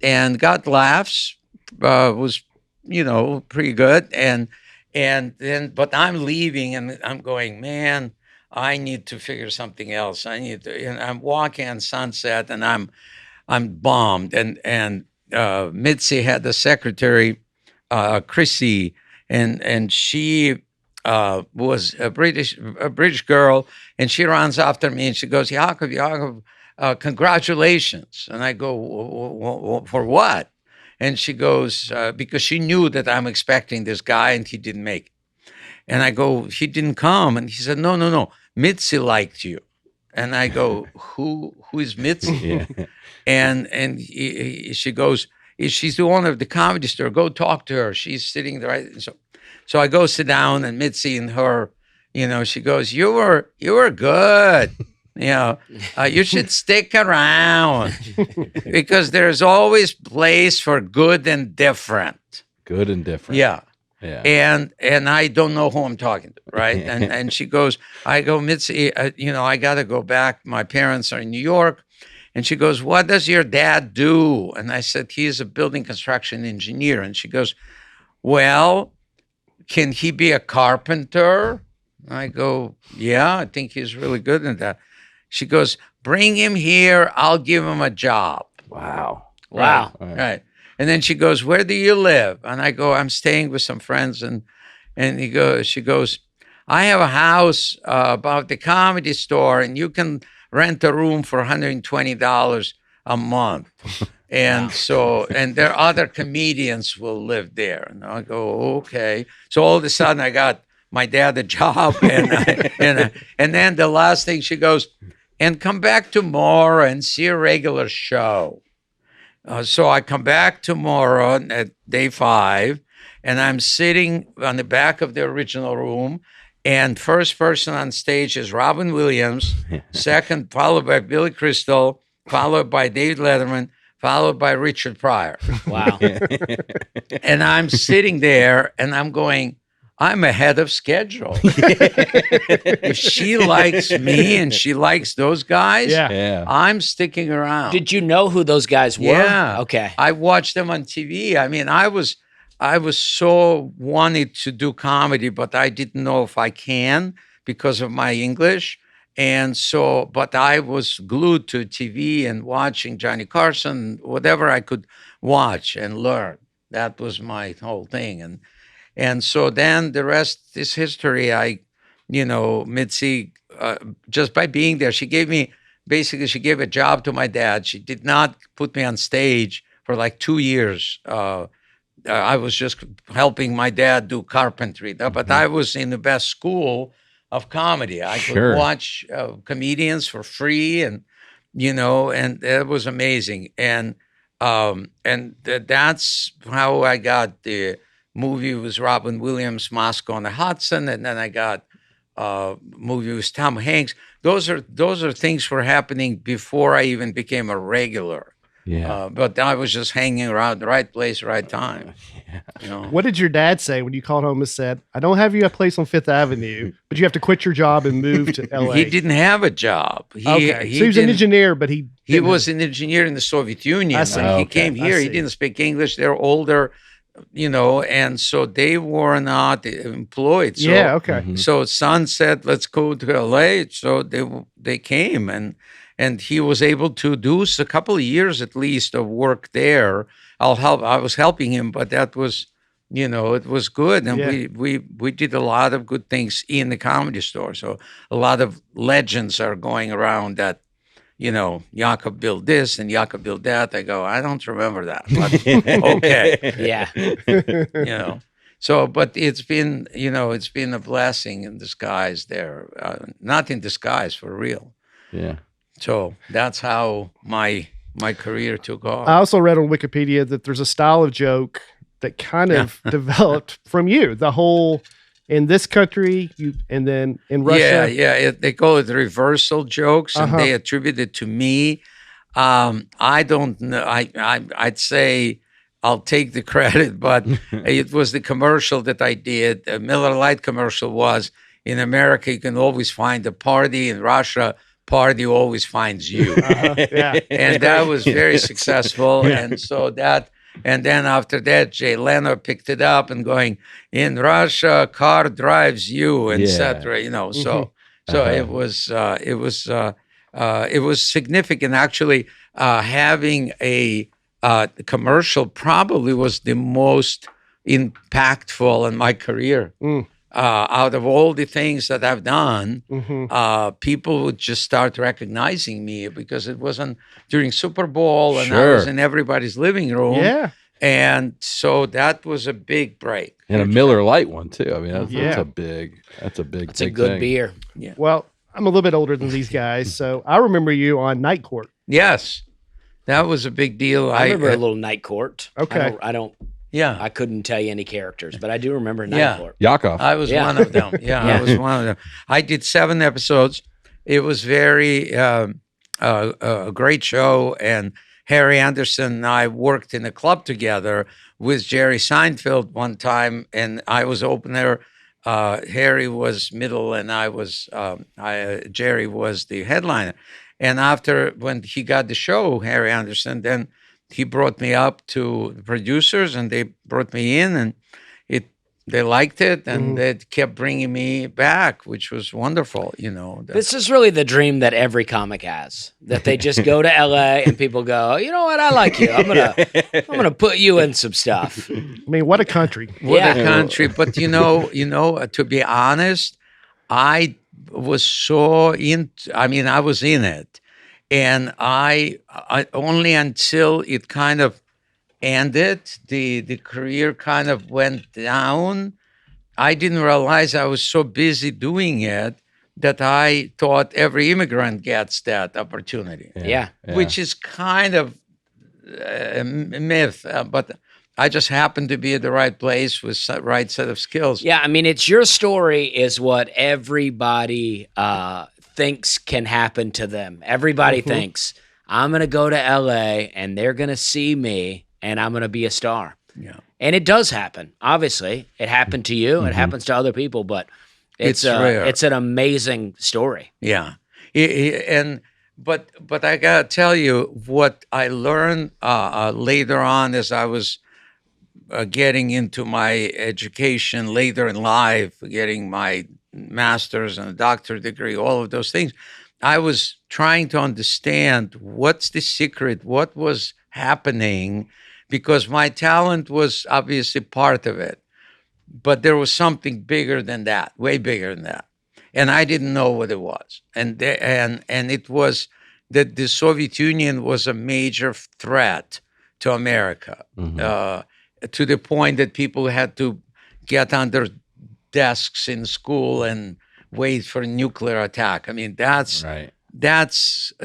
and got laughs. Was pretty good, and then but I'm leaving, and I'm going, man, I need to figure something else. And I'm walking on Sunset, and I'm bombed, and Mitzi had the secretary, Chrissy, and she was a British girl, and she runs after me and she goes, Yakov, congratulations. And I go, for what? And she goes, because she knew that I'm expecting this guy and he didn't make it. And I go, he didn't come. And he said, no, Mitzi liked you. And I go, who is Mitzi? Yeah. And she goes, she's the owner of the Comedy Store. Go talk to her. She's sitting there. So I go sit down, and Mitzi and her, she goes, you were good. You should stick around because there's always place for good and different. Good and different. Yeah. Yeah. And I don't know who I'm talking to, right? And she goes, I go, Mitzi, I got to go back. My parents are in New York. And she goes, what does your dad do? And I said, he's a building construction engineer. And she goes, well, can he be a carpenter? I go, yeah, I think he's really good at that. She goes, bring him here. I'll give him a job. Wow. Right. And then she goes, where do you live? And I go, I'm staying with some friends. And she goes, I have a house above the Comedy Store, and you can rent a room for $120 a month. And so, and there are other comedians will live there. And I go, okay. So all of a sudden I got my dad a job. And then the last thing she goes, and come back tomorrow and see a regular show. So I come back tomorrow at day 5, and I'm sitting on the back of the original room. And first person on stage is Robin Williams, second followed by Billy Crystal, followed by David Letterman, followed by Richard Pryor. Wow. And I'm sitting there and I'm going, I'm ahead of schedule. If she likes me and she likes those guys, Yeah. I'm sticking around. Did you know who those guys were? Yeah. Okay. I watched them on TV. I mean, I was so wanted to do comedy, but I didn't know if I can because of my English. And so, but I was glued to TV and watching Johnny Carson, whatever I could watch and learn. That was my whole thing. And so then the rest is history. Mitzi, just by being there, she gave a job to my dad. She did not put me on stage for like 2 years. I was just helping my dad do carpentry, but I was in the best school of comedy. I could watch comedians for free, and it was amazing. And that's how I got the movie with Robin Williams, Moscow on the Hudson, and then I got movie with Tom Hanks. Those are things were happening before I even became a regular. Yeah. But I was just hanging around the right place, right time. What did your dad say when you called home and said, I don't have you a place on Fifth Avenue, but you have to quit your job and move to LA? He didn't have a job. So he was an engineer, but he was an engineer in the Soviet Union. I see. He came here. He didn't speak English. They're older, and so they were not employed. So, yeah, okay. So son said, let's go to LA. So they came, and he was able to do a couple of years at least of work there. I was helping him, but that was, it was good. And we did a lot of good things in the Comedy Store. So a lot of legends are going around that, Yakov built this and Yakov built that. I go, I don't remember that. But okay. Yeah. So, but it's been a blessing in disguise there. Not in disguise, for real. Yeah. So that's how my career took off. I also read on Wikipedia that there's a style of joke that kind of developed from you. The whole in this country, and then in Russia. Yeah. They call it reversal jokes, and they attribute it to me. I don't know. I'd say I'll take the credit, but it was the commercial that I did. The Miller Lite commercial was, in America, you can always find a party. In Russia, party always finds you. And that was very successful. And so and then after that, Jay Leno picked it up and going, in Russia, car drives you, etc. So it was significant actually, having a the commercial probably was the most impactful in my career. Out of all the things that I've done, people would just start recognizing me because it wasn't during Super Bowl and I was in everybody's living room. Yeah. And so that was a big break. And a Miller Lite one too. I mean, that's Yeah. a big It's a big good thing. beer. Yeah. Well, I'm a little bit older than these guys, so I remember you on Night Court. Yes. That was a big deal. I remember a little Night Court. Okay. Yeah. I couldn't tell you any characters, but I do remember Night Court. Yakov. I was one of them. Yeah, I was one of them. I did 7 episodes. It was very a great show. And Harry Anderson and I worked in a club together with Jerry Seinfeld one time, and I was opener. Harry was middle, and Jerry was the headliner. And after, when he got the show, Harry Anderson, then he brought me up to the producers, and they brought me in, and they liked it, and they kept bringing me back, which was wonderful. This is really the dream that every comic has, that they just go to LA and people go, you know what, I like you. I'm gonna put you in some stuff. I mean, what a country. What a country. But to be honest, I was so I was in it. And I only until it kind of ended, the career kind of went down. I didn't realize I was so busy doing it that I thought every immigrant gets that opportunity. Yeah. Which is kind of a myth, but I just happened to be at the right place with the right set of skills. Yeah, I mean, it's your story is what everybody thinks can happen to them. Everybody thinks, I'm going to go to LA and they're going to see me and I'm going to be a star. Yeah. And it does happen. Obviously, it happened to you. It happens to other people, but it's rare. It's an amazing story. Yeah. But I got to tell you what I learned later on as I was getting into my education later in life, getting my master's and a doctorate degree, all of those things. I was trying to understand what's the secret, what was happening, because my talent was obviously part of it, but there was something bigger than that, way bigger than that, and I didn't know what it was. And it was that the Soviet Union was a major threat to America, to the point that people had to get under desks in school and wait for a nuclear attack. I mean,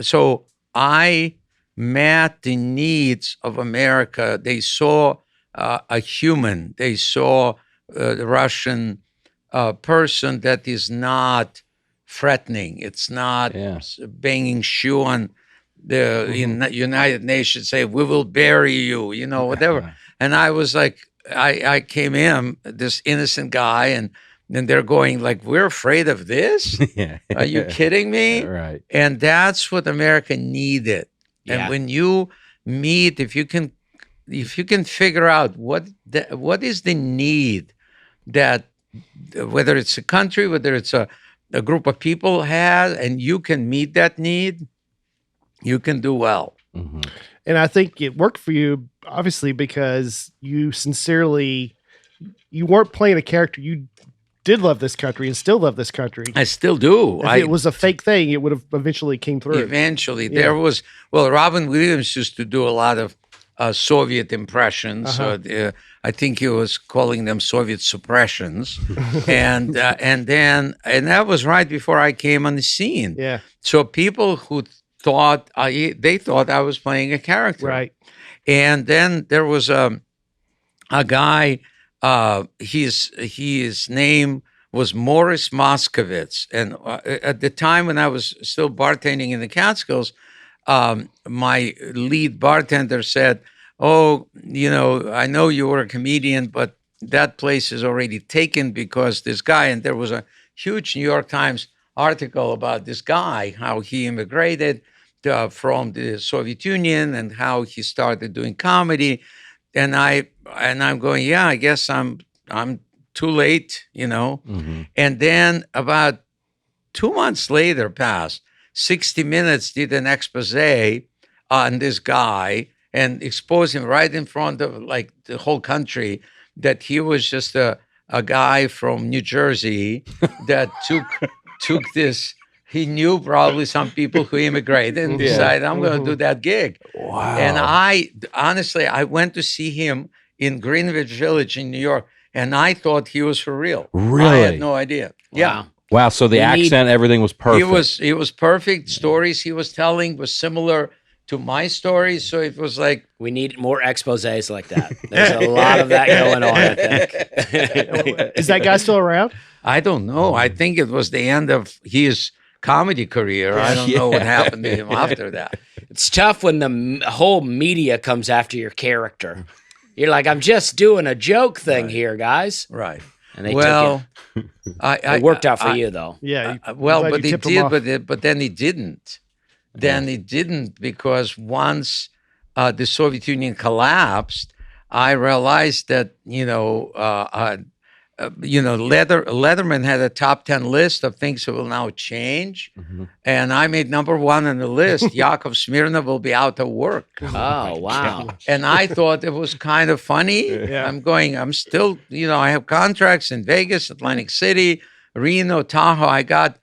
so I met the needs of America. They saw a human. They saw the Russian person that is not threatening. It's not banging shoe on the United Nations, say, we will bury you, whatever. And I was like, I came in, this innocent guy, and then they're going like, we're afraid of this? Are you kidding me? Right. And that's what America needed. Yeah. And when you meet, if you can figure out what is the need that, whether it's a country, whether it's a group of people has, and you can meet that need, you can do well. And I think it worked for you, obviously, because you weren't playing a character. You did love this country and still love this country. I still do. If it was a fake thing, it would have eventually came through. Eventually. There was, Robin Williams used to do a lot of Soviet impressions. I think he was calling them Soviet suppressions. and that was right before I came on the scene. Yeah. So people who thought, they thought I was playing a character. Right. And then there was a guy, his name was Morris Moskovitz. And at the time when I was still bartending in the Catskills, my lead bartender said, I know you were a comedian, but that place is already taken because this guy, and there was a huge New York Times article about this guy, how he immigrated from the Soviet Union and how he started doing comedy. And I'm going, yeah, I guess I'm too late, And then about 2 months later passed, 60 Minutes did an expose on this guy, and expose him right in front of like the whole country that he was just a guy from New Jersey that took this. He knew probably some people who immigrated and decided, I'm going to do that gig. Wow. And I honestly went to see him in Greenwich Village in New York, and I thought he was for real. Really? I had no idea. Yeah. Wow. So the accent, everything was perfect. He was perfect. Stories he was telling was similar to my stories. So it was like, we need more exposés like that. There's a lot of that going on, I think. Is that guy still around? I don't know. I think it was the end of his comedy career. I don't know what happened to him after that. It's tough when the whole media comes after your character. You're like, I'm just doing a joke thing here, guys. Right. And they Well, took it. It worked out for you, though. Yeah. well, glad but you he tipped him did, off. but then he didn't. Then he didn't, because once the Soviet Union collapsed, I realized that Letterman had a top 10 list of things that will now change, and I made number 1 on the list. Yakov Smirnoff will be out of work. Oh, wow. And I thought it was kind of funny. Yeah. I'm still, I have contracts in Vegas, Atlantic City, Reno, Tahoe. I got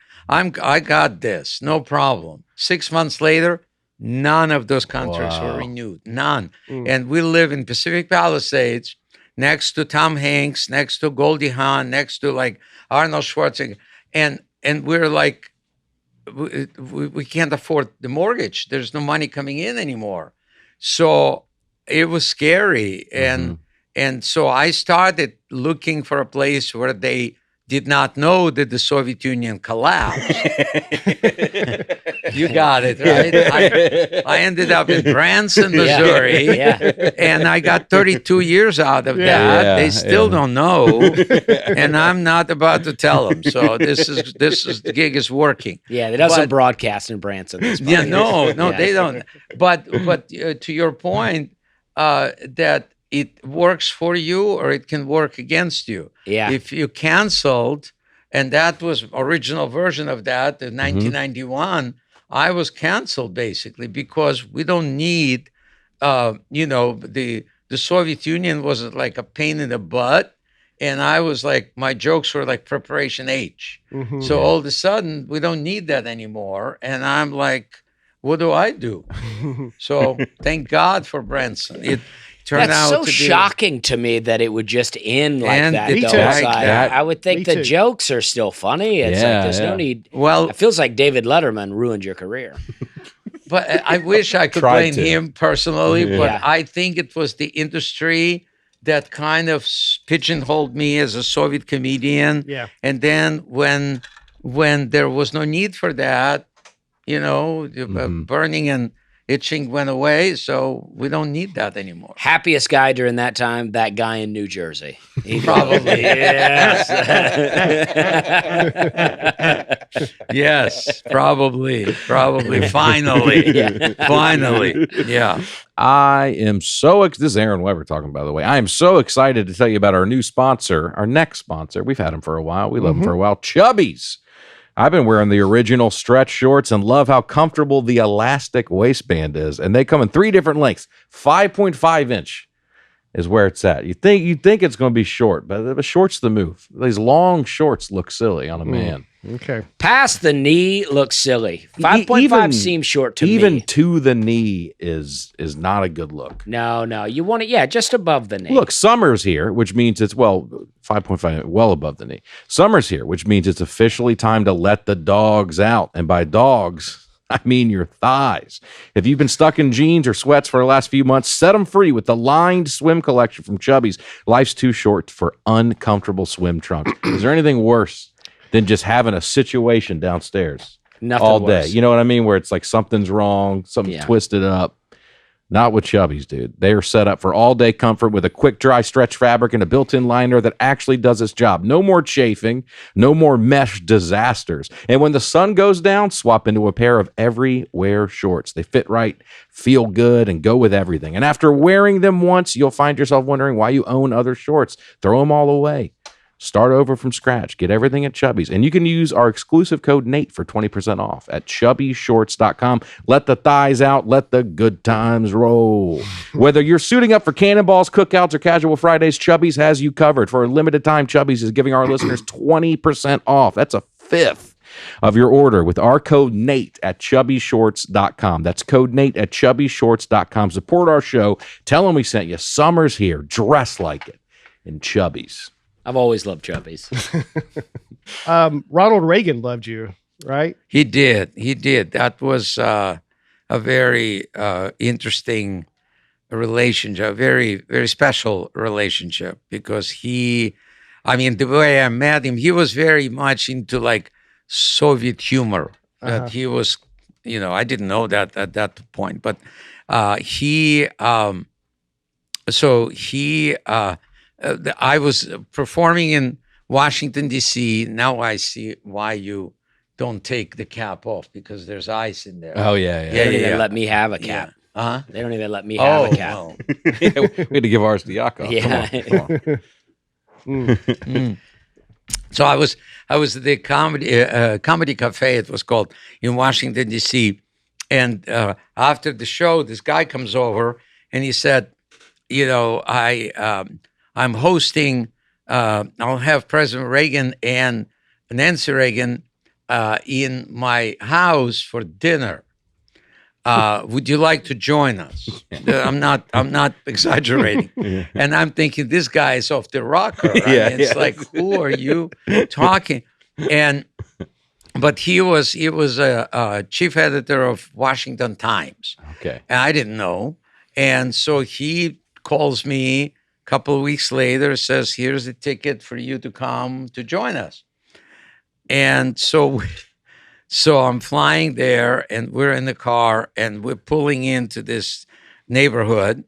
this, no problem. 6 months later, none of those contracts were renewed. None. And we live in Pacific Palisades, next to Tom Hanks, next to Goldie Hawn, next to like Arnold Schwarzenegger, and we're like, we can't afford the mortgage. There's no money coming in anymore. So it was scary, and so I started looking for a place where they did not know that the Soviet Union collapsed. You got it, right? I ended up in Branson, Missouri, and I got 32 years out of that. They still don't know, and I'm not about to tell them. So this is the gig is working. Yeah, they doesn't broadcast in Branson. No, they don't. But to your point, that it works for you or it can work against you. Yeah. If you canceled, and that was original version of that in 1991, I was canceled basically because we don't need, the Soviet Union was like a pain in the butt. And I was like, my jokes were like preparation H. So all of a sudden, we don't need that anymore. And I'm like, what do I do? So thank God for Branson. It turned That's out so to be shocking to me that it would just end like And that. me though. too. It's Like like, that. I would think Me the too. jokes are still funny. It's like there's no need. Well, It feels like David Letterman ruined your career. but I wish I could Tried blame to. him personally, but Yeah. I think it was the industry that kind of pigeonholed me as a Soviet comedian. Yeah. And then when there was no need for that, burning and itching went away, so we don't need that anymore. Happiest guy during that time, that guy in New Jersey. He Probably. Yes. Yes, probably. Finally. Finally. Yeah. I am so this is Aaron Weber talking, by the way. I am so excited to tell you about our new sponsor, our next sponsor. We've had him for a while. We love him for a while. Chubbies. I've been wearing the original stretch shorts and love how comfortable the elastic waistband is. And they come in 3 different lengths. 5.5 inch is where it's at. You think it's going to be short, but the short's the move. These long shorts look silly on a man. Okay. Past the knee looks silly. 5.5 seems short to me. Even to the knee is not a good look. No. You want it, just above the knee. Look, summer's here, which means it's 5.5, well above the knee. Summer's here, which means it's officially time to let the dogs out. And by dogs, I mean your thighs. If you've been stuck in jeans or sweats for the last few months, set them free with the lined swim collection from Chubbies. Life's too short for uncomfortable swim trunks. Is there anything worse than just having a situation downstairs Nothing all worse. day? You know what I mean? Where it's like something's wrong, something's twisted up. Not with Chubbies, dude. They are set up for all-day comfort with a quick, dry stretch fabric and a built-in liner that actually does its job. No more chafing, no more mesh disasters. And when the sun goes down, swap into a pair of everywhere shorts. They fit right, feel good, and go with everything. And after wearing them once, you'll find yourself wondering why you own other shorts. Throw them all away. Start over from scratch. Get everything at Chubby's. And you can use our exclusive code Nate for 20% off at chubbyshorts.com. Let the thighs out. Let the good times roll. Whether you're suiting up for cannonballs, cookouts, or casual Fridays, Chubby's has you covered. For a limited time, Chubby's is giving our listeners 20% off. That's a fifth of your order with our code Nate at chubbyshorts.com. That's code Nate at chubbyshorts.com. Support our show. Tell them we sent you. Summer's here. Dress like it in Chubby's. I've always loved Chubby's. Ronald Reagan loved you, right? He did. That was a very interesting relationship, a very, very special relationship, because the way I met him, he was very much into like Soviet humor. That he was, I didn't know that at that point, but I was performing in Washington, D.C. Now I see why you don't take the cap off, because there's ice in there. Oh, yeah. They don't even let me have a cap. Yeah. They don't even let me have a cap. No. We had to give ours to Yakov. Yeah. Come on. So I was at the comedy cafe, it was called, in Washington, D.C. And after the show, this guy comes over and he said, I'm hosting, I'll have President Reagan and Nancy Reagan in my house for dinner. Would you like to join us? I'm not exaggerating. Yeah. And I'm thinking, this guy is off the rocker. Right? It's like, who are you talking? But he was a chief editor of Washington Times. Okay. And I didn't know. And so he calls me a couple of weeks later, says, here's a ticket for you to come to join us. And so I'm flying there, and we're in the car, and we're pulling into this neighborhood,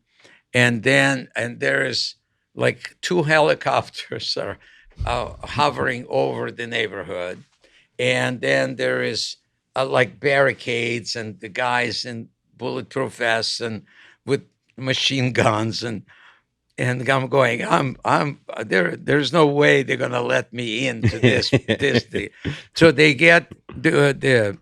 and there is like 2 helicopters are hovering over the neighborhood, and then there is like barricades, and the guys in bulletproof vests and with machine guns, and I'm going, there's no way they're gonna let me into this thing. So they get the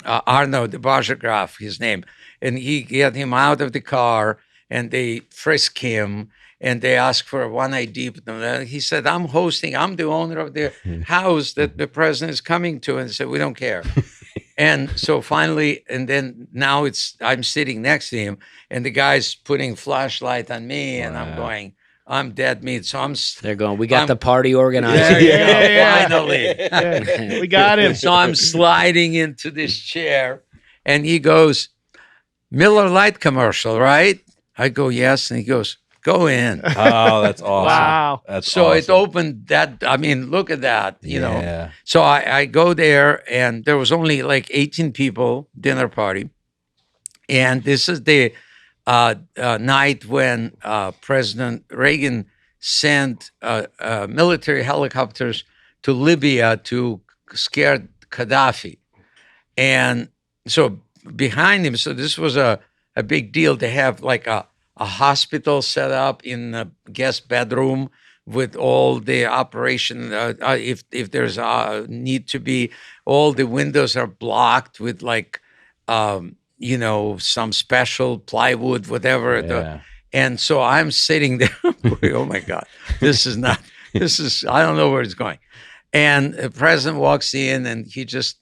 Arno de Bargatze, his name, and he get him out of the car, and they frisk him, and they ask for one ID. But he said, I'm the owner of the house that the president is coming to, and said, we don't care. And so finally, and then now I'm sitting next to him, and the guy's putting flashlight on me, and I'm going, I'm dead meat. So they're going, we got the party organized. There you go, finally. Yeah, we got him. So I'm sliding into this chair, and he goes, Miller Lite commercial, right? I go, yes. And he goes, go in. Oh, that's awesome. Wow. That's So awesome. it opened that. I mean, look at that, you know. Yeah. So I go there, and there was only like 18 people, dinner party. And this is the night when President Reagan sent military helicopters to Libya to scare Gaddafi. And so behind him, so this was a big deal to have like a hospital set up in the guest bedroom with all the operation. If there's a need to be, all the windows are blocked with like, some special plywood, whatever. Yeah. And so I'm sitting there, oh my God, I don't know where it's going. And the president walks in, and he just,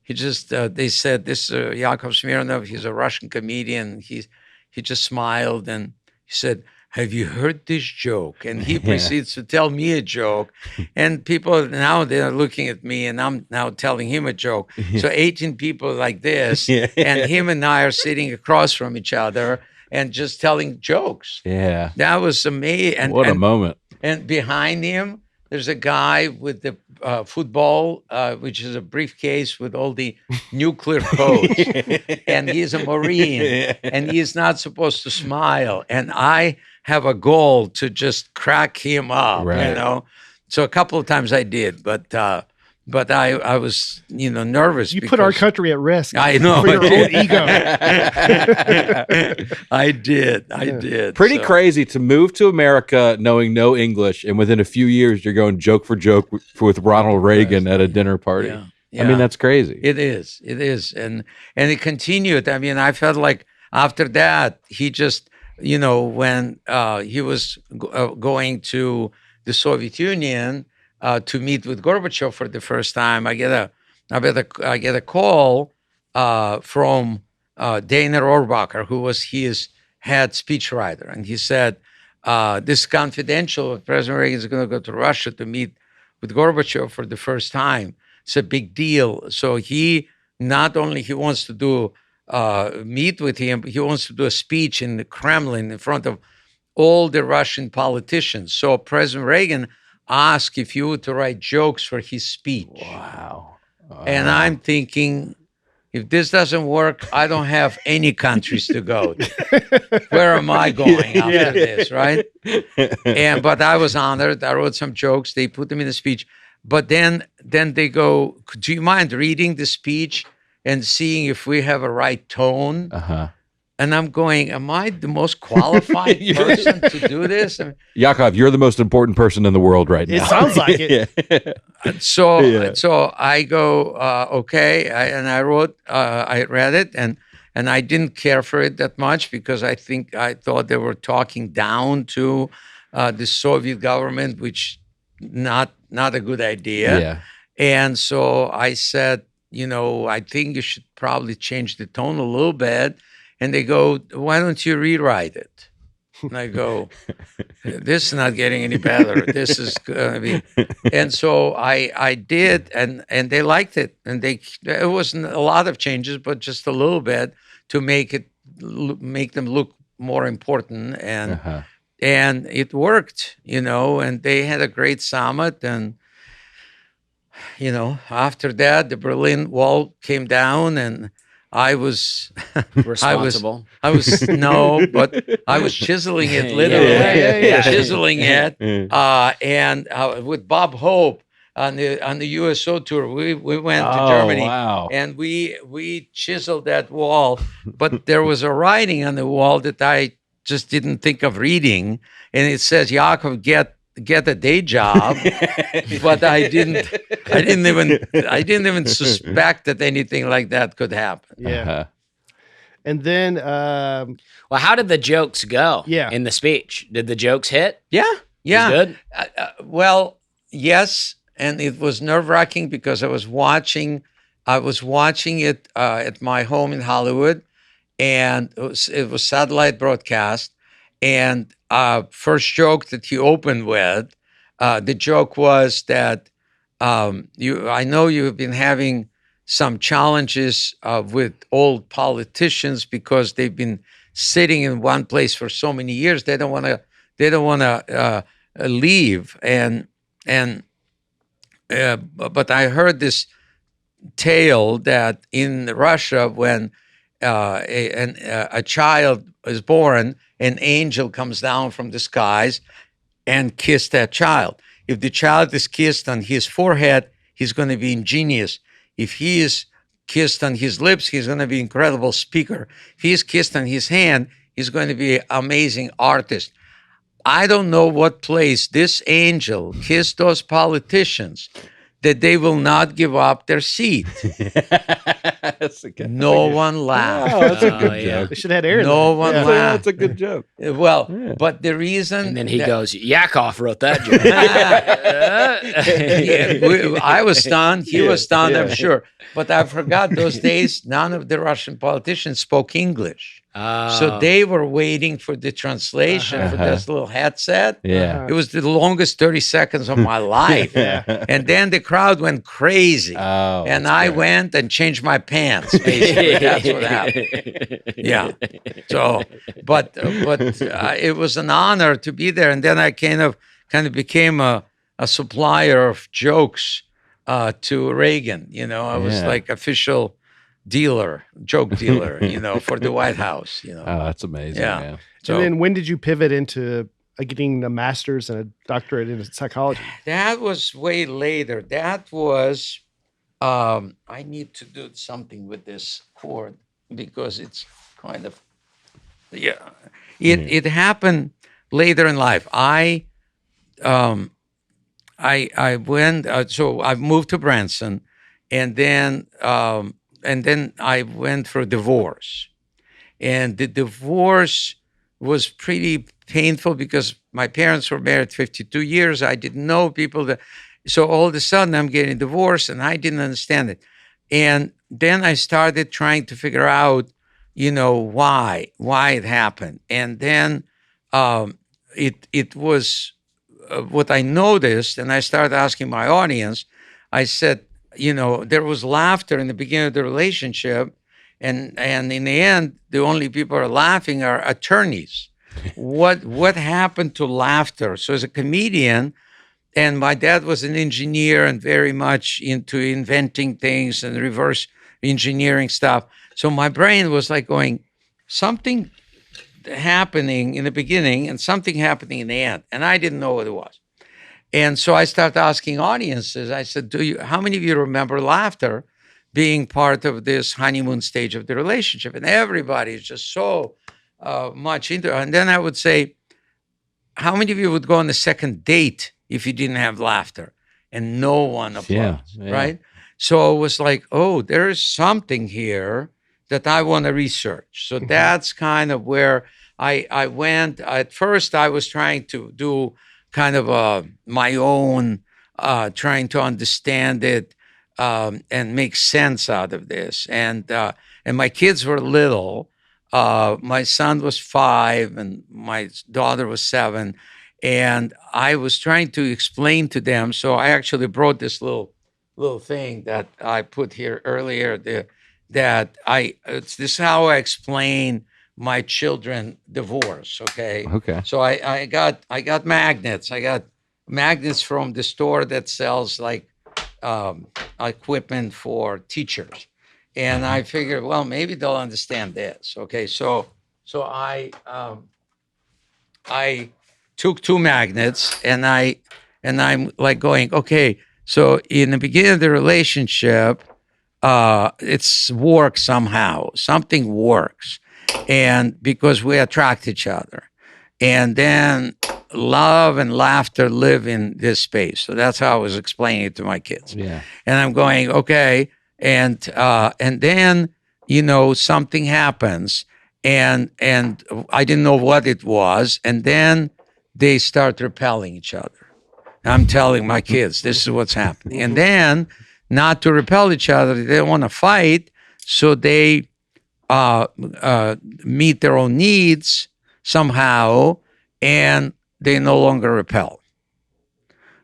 they said, this Yakov Smirnoff, he's a Russian comedian. He just smiled, and he said, have you heard this joke? And he proceeds to tell me a joke. And people now, they're looking at me, and I'm now telling him a joke. So 18 people like this, and him and I are sitting across from each other and just telling jokes. Yeah. That was amazing. What a moment. And behind him, there's a guy with the football, which is a briefcase with all the nuclear codes. And he's a Marine, and he's not supposed to smile. And I have a goal to just crack him up, Right. So a couple of times I did, but but I was, nervous. You put our country at risk. I know. For your own ego. I did. Pretty So, crazy to move to America knowing no English, and within a few years you're going joke for joke with Ronald Reagan at a dinner party. Yeah. I mean, that's crazy. It is, and it continued. I mean, I felt like after that, he just, when he was going to the Soviet Union to meet with Gorbachev for the first time, I get a call from Dana Rohrabacher, who was his head speechwriter, and he said, "This is confidential. President Reagan is going to go to Russia to meet with Gorbachev for the first time. It's a big deal." So he not only he wants to do meet with him, but he wants to do a speech in the Kremlin in front of all the Russian politicians. So President Reagan asked if you were to write jokes for his speech. Wow. And I'm thinking, if this doesn't work, I don't have any countries to go to. Where am I going after this, right? But I was honored. I wrote some jokes. They put them in the speech. But then they go, "Do you mind reading the speech and seeing if we have a right tone?" And I'm going, am I the most qualified person to do this? Yakov, you're the most important person in the world right now. It sounds like it. So I go, okay. I wrote, I read it, and I didn't care for it that much because I thought they were talking down to the Soviet government, which not a good idea. Yeah. And so I said, I think you should probably change the tone a little bit. And they go, "Why don't you rewrite it?" And I go, "This is not getting any better. This is going to be." And so I did, and they liked it. And it wasn't a lot of changes, but just a little bit to make them look more important. And it worked, and they had a great summit. And, after that, the Berlin Wall came down, and I was responsible. I was but I was chiseling it literally, chiseling it. And with Bob Hope on the USO tour, we went to Germany, and we chiseled that wall. But there was a writing on the wall that I just didn't think of reading, and it says, "Yakov, get a day job," but I didn't even suspect that anything like that could happen. Yeah. And then, well, how did the jokes go? Yeah. In the speech, did the jokes hit? Yeah. Good. Well, yes, and it was nerve-wracking because I was watching it at my home in Hollywood, and it was satellite broadcast. And first joke that he opened with, the joke was that I know you've been having some challenges with old politicians because they've been sitting in one place for so many years. They don't want to leave. But I heard this tale that in Russia, when a child is born, an angel comes down from the skies and kisses that child. If the child is kissed on his forehead, he's going to be ingenious. If he is kissed on his lips, he's going to be an incredible speaker. If he is kissed on his hand, he's going to be an amazing artist. I don't know what place this angel kissed those politicians that they will not give up their seat. No one laughed. Oh, that's a good joke. they should have had air. No one laughed. That's a good joke. Well, but the reason... And then he goes, Yakov wrote that joke. I was stunned. He was stunned, I'm sure. But I forgot those days, none of the Russian politicians spoke English. So they were waiting for the translation for this little headset. Yeah. It was the longest 30 seconds of my life. And then the crowd went crazy. And I went and changed my pants, basically. That's what happened. Yeah. So, but it was an honor to be there. And then I kind of became a supplier of jokes to Reagan. I was like official joke dealer, for the White House. Oh, that's amazing, man. So, and then when did you pivot into getting a master's and a doctorate in psychology? That was way later. That was, I need to do something with this cord because it's kind of, it happened later in life. I went, so I moved to Branson, and then I went for a divorce. And the divorce was pretty painful because my parents were married 52 years. I didn't know people that, so all of a sudden I'm getting divorced and I didn't understand it. And then I started trying to figure out, why it happened. And then it was what I noticed, and I started asking my audience. I said, there was laughter in the beginning of the relationship, and in the end, the only people who are laughing are attorneys. What happened to laughter? So as a comedian, and my dad was an engineer and very much into inventing things and reverse engineering stuff. So my brain was like going, something happening in the beginning and something happening in the end. And I didn't know what it was. And so I started asking audiences. I said, how many of you remember laughter being part of this honeymoon stage of the relationship? And everybody is just so much into it. And then I would say, how many of you would go on the second date if you didn't have laughter? And no one applauds, right? So it was like, oh, there is something here that I want to research. So that's kind of where I went. At first, I was trying to do kind of my own, trying to understand it and make sense out of this. And my kids were little. My son was 5 and my daughter was 7. And I was trying to explain to them. So I actually brought this little thing that I put here earlier. This is how I explain my children divorce. Okay. So I got magnets. I got magnets from the store that sells like equipment for teachers, and I figured, well, maybe they'll understand this. Okay. So I took 2 magnets, and I'm like going, okay. So in the beginning of the relationship, it's works somehow. Something works. And because we attract each other. And then love and laughter live in this space. So that's how I was explaining it to my kids. Yeah. And I'm going, okay. And then, something happens. And I didn't know what it was. And then they start repelling each other. I'm telling my kids, this is what's happening. And then, not to repel each other, they don't want to fight, so they meet their own needs somehow, and they no longer repel,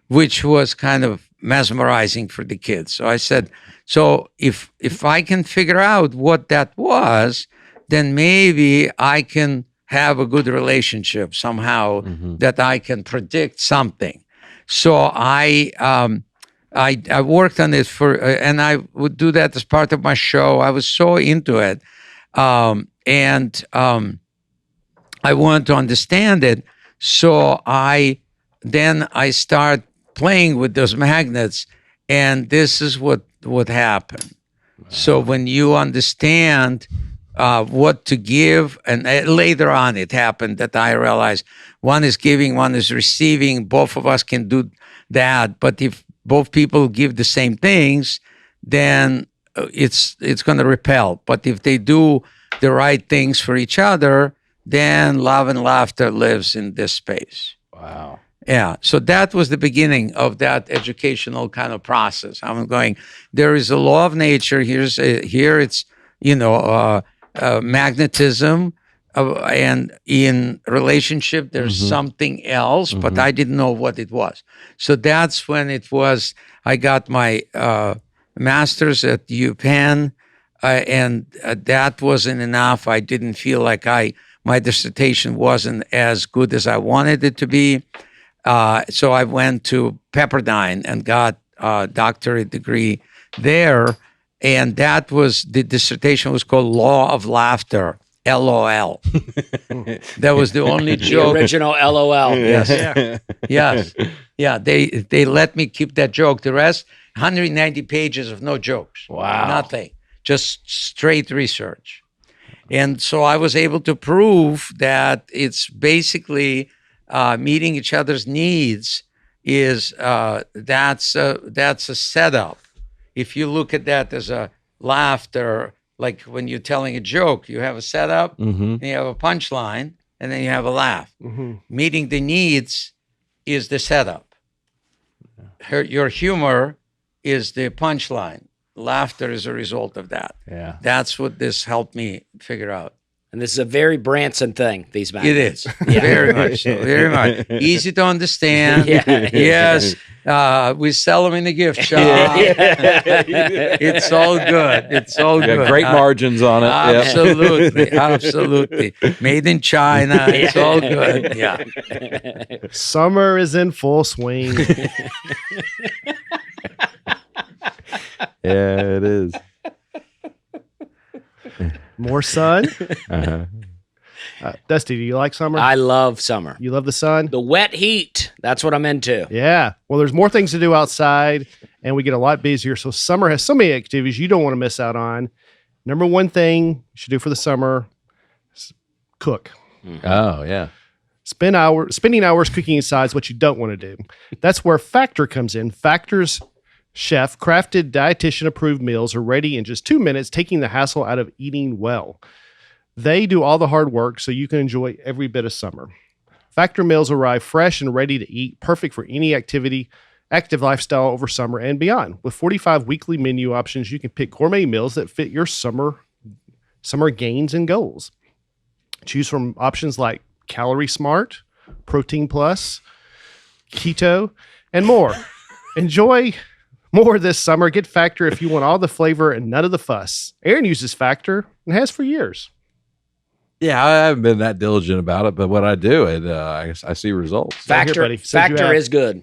which was kind of mesmerizing for the kids. So I said, so if I can figure out what that was, then maybe I can have a good relationship somehow, that I can predict something. So I worked on it and I would do that as part of my show. I was so into it. And I wanted to understand it. So I start playing with those magnets, and this is what happened. Wow. So when you understand what to give, and later on it happened that I realized one is giving, one is receiving. Both of us can do that. But if both people give the same things, then it's going to repel. But if they do the right things for each other, then love and laughter lives in this space. Wow. Yeah. So that was the beginning of that educational kind of process. I'm going, there is a law of nature. Here it's, magnetism. And in relationship, there's something else, but I didn't know what it was. So that's when it was, I got my master's at UPenn, and that wasn't enough. I didn't feel like my dissertation wasn't as good as I wanted it to be. So I went to Pepperdine and got a doctorate degree there. And that was, the dissertation was called Law of Laughter LOL. That was the only The joke. original LOL. Yes. Yes. Yeah. They let me keep that joke. The rest, 190 pages of no jokes. Wow. Nothing. Just straight research. And so I was able to prove that it's basically meeting each other's needs is that's a setup. If you look at that as a laughter, like when you're telling a joke, you have a setup, and you have a punchline, and then you have a laugh. Meeting the needs is the setup. Your humor is the punchline. Laughter is a result of that. Yeah. That's what this helped me figure out. And this is a very Branson thing, these magnets. It is. Very much so. Very much. Easy to understand. Yeah. Yes. We sell them in the gift shop. It's all good. It's all good. Great margins on it. Yep. Absolutely. Absolutely. Made in China. It's all good. Yeah. Summer is in full swing. Yeah, it is. More sun. Uh-huh. Dusty, do you like summer? I love summer. You love the sun? The wet heat. That's what I'm into. Yeah. Well, there's more things to do outside, and we get a lot busier. So summer has so many activities you don't want to miss out on. Number one thing you should do for the summer is cook. Oh, yeah. Spending hours cooking inside is what you don't want to do. That's where Factor comes in. Factor's chef crafted dietitian approved meals are ready in just 2 minutes, taking the hassle out of eating well. They do all the hard work so you can enjoy every bit of summer. Factor meals arrive fresh and ready to eat, perfect for any active lifestyle over summer and beyond. With 45 weekly menu options, you can pick gourmet meals that fit your summer gains and goals. Choose from options like Calorie Smart, Protein Plus, Keto, and more. Enjoy more this summer. Get Factor if you want all the flavor and none of the fuss. Aaron uses Factor and has for years. Yeah, I haven't been that diligent about it, but when I do it, I see results. Factor, buddy. Says you Factor have. is good.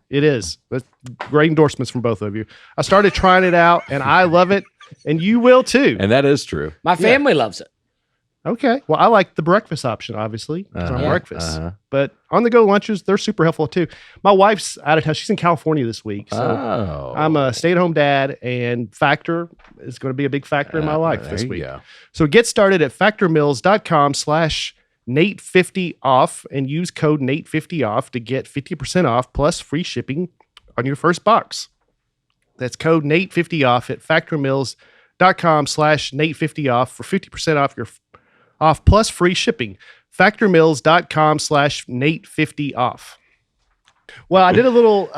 It is. That's great endorsements from both of you. I started trying it out and I love it, and you will too. And that is true. My family loves it. Okay. Well, I like the breakfast option, obviously, because I'm Uh-huh. breakfast. Uh-huh. But on-the-go lunches, they're super helpful too. My wife's out of town. She's in California this week. So Oh. I'm a stay-at-home dad, and Factor is going to be a big factor in my life There this you week. go. So get started at factormeals.com/Nate50off and use code Nate50off to get 50% off plus free shipping on your first box. That's code Nate50off at factormeals.com/Nate50off for 50% off plus free shipping. Factormeals.com/Nate50off. Well, I did a little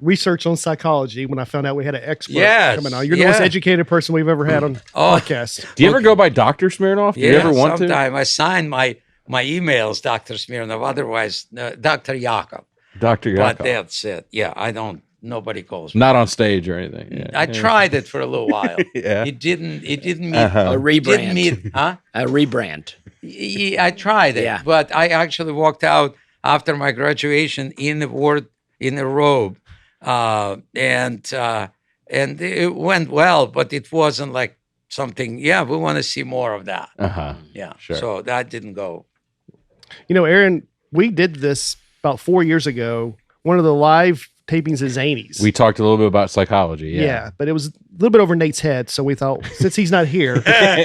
research on psychology when I found out we had an expert Yes, coming on. You're the most educated person we've ever had on podcast. Do you ever go by Dr. Smirnoff? Do you ever want to? sometime. I sign my emails, Dr. Smirnoff. Otherwise, Dr. Yakov. Dr. Yakov. But that's it. Yeah, I don't. Nobody calls me. Not on stage or anything. Yeah. I tried it for a little while. Yeah. It didn't meet. A rebrand. Didn't meet. Huh? A rebrand. I tried it, Yeah. but I actually walked out after my graduation in a robe, and it went well, but it wasn't like something. Yeah, we want to see more of that. Uh-huh. Yeah, Sure. so that didn't go. You know, Aaron, we did this about 4 years ago. One of the live tapings at Zany's. We talked a little bit about psychology. yeah, but it was a little bit over Nate's head, so we thought since he's not here, we can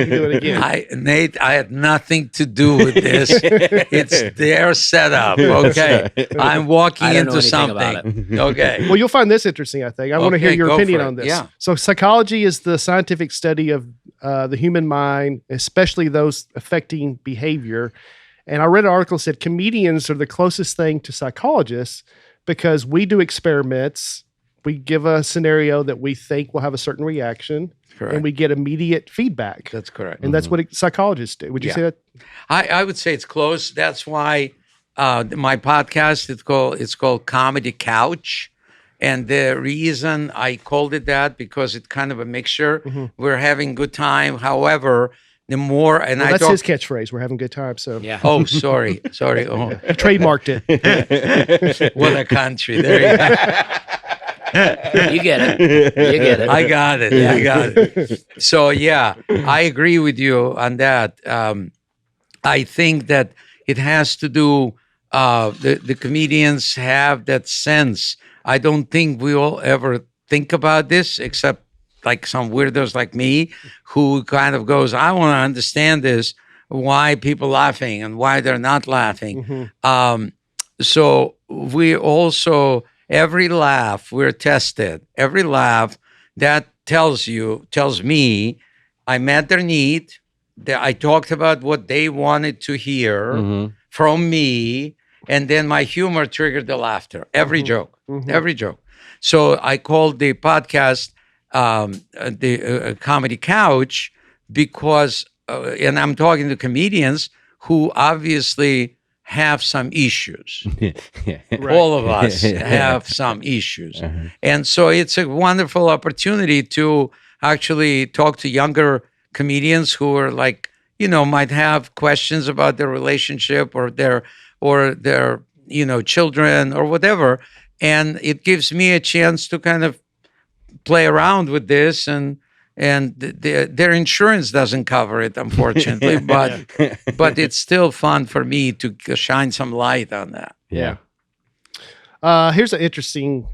do it again. Nate, I had nothing to do with this. It's their setup. Okay, I'm walking I don't know into anything about something. Okay. Well, you'll find this interesting, I think. I want to hear Okay, your go opinion for it. on this. Yeah. So psychology is the scientific study of the human mind, especially those affecting behavior. And I read an article that said comedians are the closest thing to psychologists because we do experiments. We give a scenario that we think will have a certain reaction, Correct. and we get immediate feedback. That's correct. And that's what psychologists do. Would you Yeah. say that? I would say it's close. That's why my podcast it's called Comedy Couch, and the reason I called it that because it's kind of a mixture. We're having good time. However, the more and Well, I that's talk. his catchphrase. We're having a good time. So Yeah. Oh, sorry. he Oh, trademarked it. what a country! There you go. You get it. You get it. I got it. Yeah. I got it. So yeah, I agree with you on that. I think that it has to do. The comedians have that sense. I don't think we all ever think about this, except like some weirdos like me, who kind of goes, "I want to understand this. Why people laughing and why they're not laughing." So we also, every laugh we're tested. Every laugh that tells me, I met their need. I talked about what they wanted to hear from me, and then my humor triggered the laughter. Every joke, every joke. So I called the podcast the Comedy Couch because, and I'm talking to comedians who obviously have some issues. All of us have some issues. And so it's a wonderful opportunity to actually talk to younger comedians who are like, might have questions about their relationship or their children or whatever. And it gives me a chance to kind of play around with this, and their insurance doesn't cover it, unfortunately, but it's still fun for me to shine some light on that. Yeah. Here's an interesting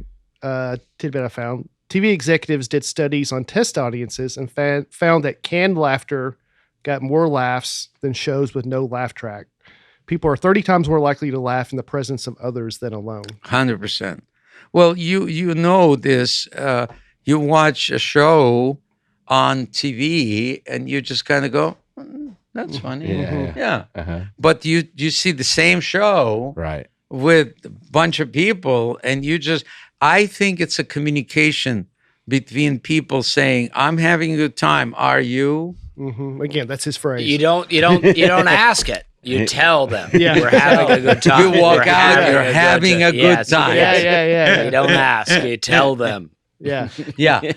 tidbit I found. TV executives did studies on test audiences and found that canned laughter got more laughs than shows with no laugh track. People are 30 times more likely to laugh in the presence of others than alone. 100%. Well, you know this. You watch a show on TV and you just kind of go, that's funny. Yeah. But you see the same show with a bunch of people, and I think it's a communication between people saying, I'm having a good time. Are you? Again, that's his phrase. You don't ask it. You tell them. We're having a good time. You walk out, you're having a good time. Yeah. You don't ask. You tell them. Yeah.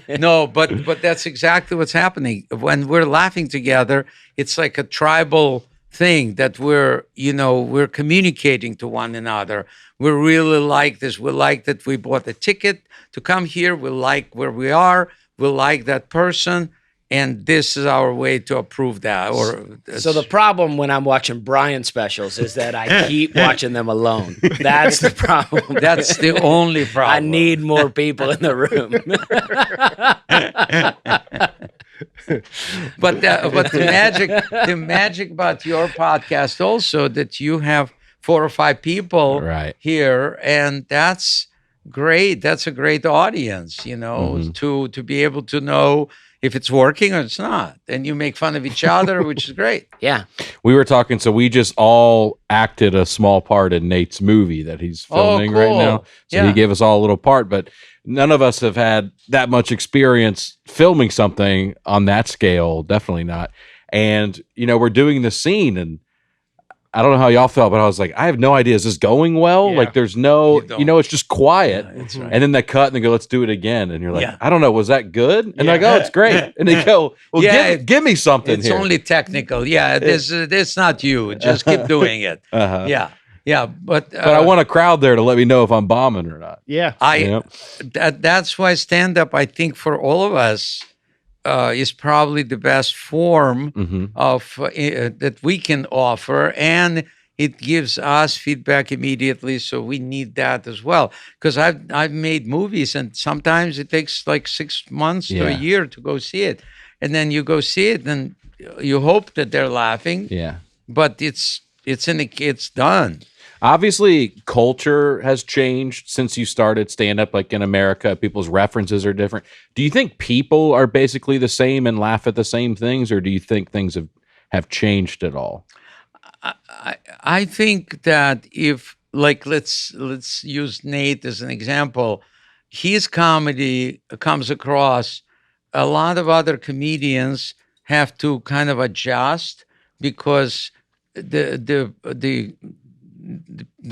No, but that's exactly what's happening. When we're laughing together, it's like a tribal thing that we're communicating to one another. We really like this. We like that we bought a ticket to come here. We like where we are. We like that person. And this is our way to approve that. So the problem when I'm watching Brian specials is that I keep watching them alone. That's the problem. That's the only problem. I need more people in the room. But the magic about your podcast also that you have 4 or 5 people here, and that's great. That's a great audience, to be able to know if it's working or it's not. And you make fun of each other, which is great. Yeah. We were talking, so we just all acted a small part in Nate's movie that he's filming right now. So he gave us all a little part, but none of us have had that much experience filming something on that scale. Definitely not. And, we're doing the scene, and I don't know how y'all felt, but I was like, I have no idea. Is this going well? Yeah. Like, there's no, it's just quiet. Yeah, that's right. And then they cut and they go, let's do it again. And you're like, Yeah. I don't know. Was that good? And I go, it's great. And they go, well, give me something It's here. only technical. Yeah, this not you. Just keep doing it. Yeah. But I want a crowd there to let me know if I'm bombing or not. Yeah. That's why stand-up, I think, for all of us, is probably the best form of that we can offer, and it gives us feedback immediately. So we need that as well, because I've made movies, and sometimes it takes like 6 months to a year to go see it, and then you go see it, and you hope that they're laughing. Yeah, but it's done. Obviously, culture has changed since you started stand-up. Like in America, people's references are different. Do you think people are basically the same and laugh at the same things, or do you think things have changed at all? I think that if, like, let's use Nate as an example. His comedy comes across. A lot of other comedians have to kind of adjust because the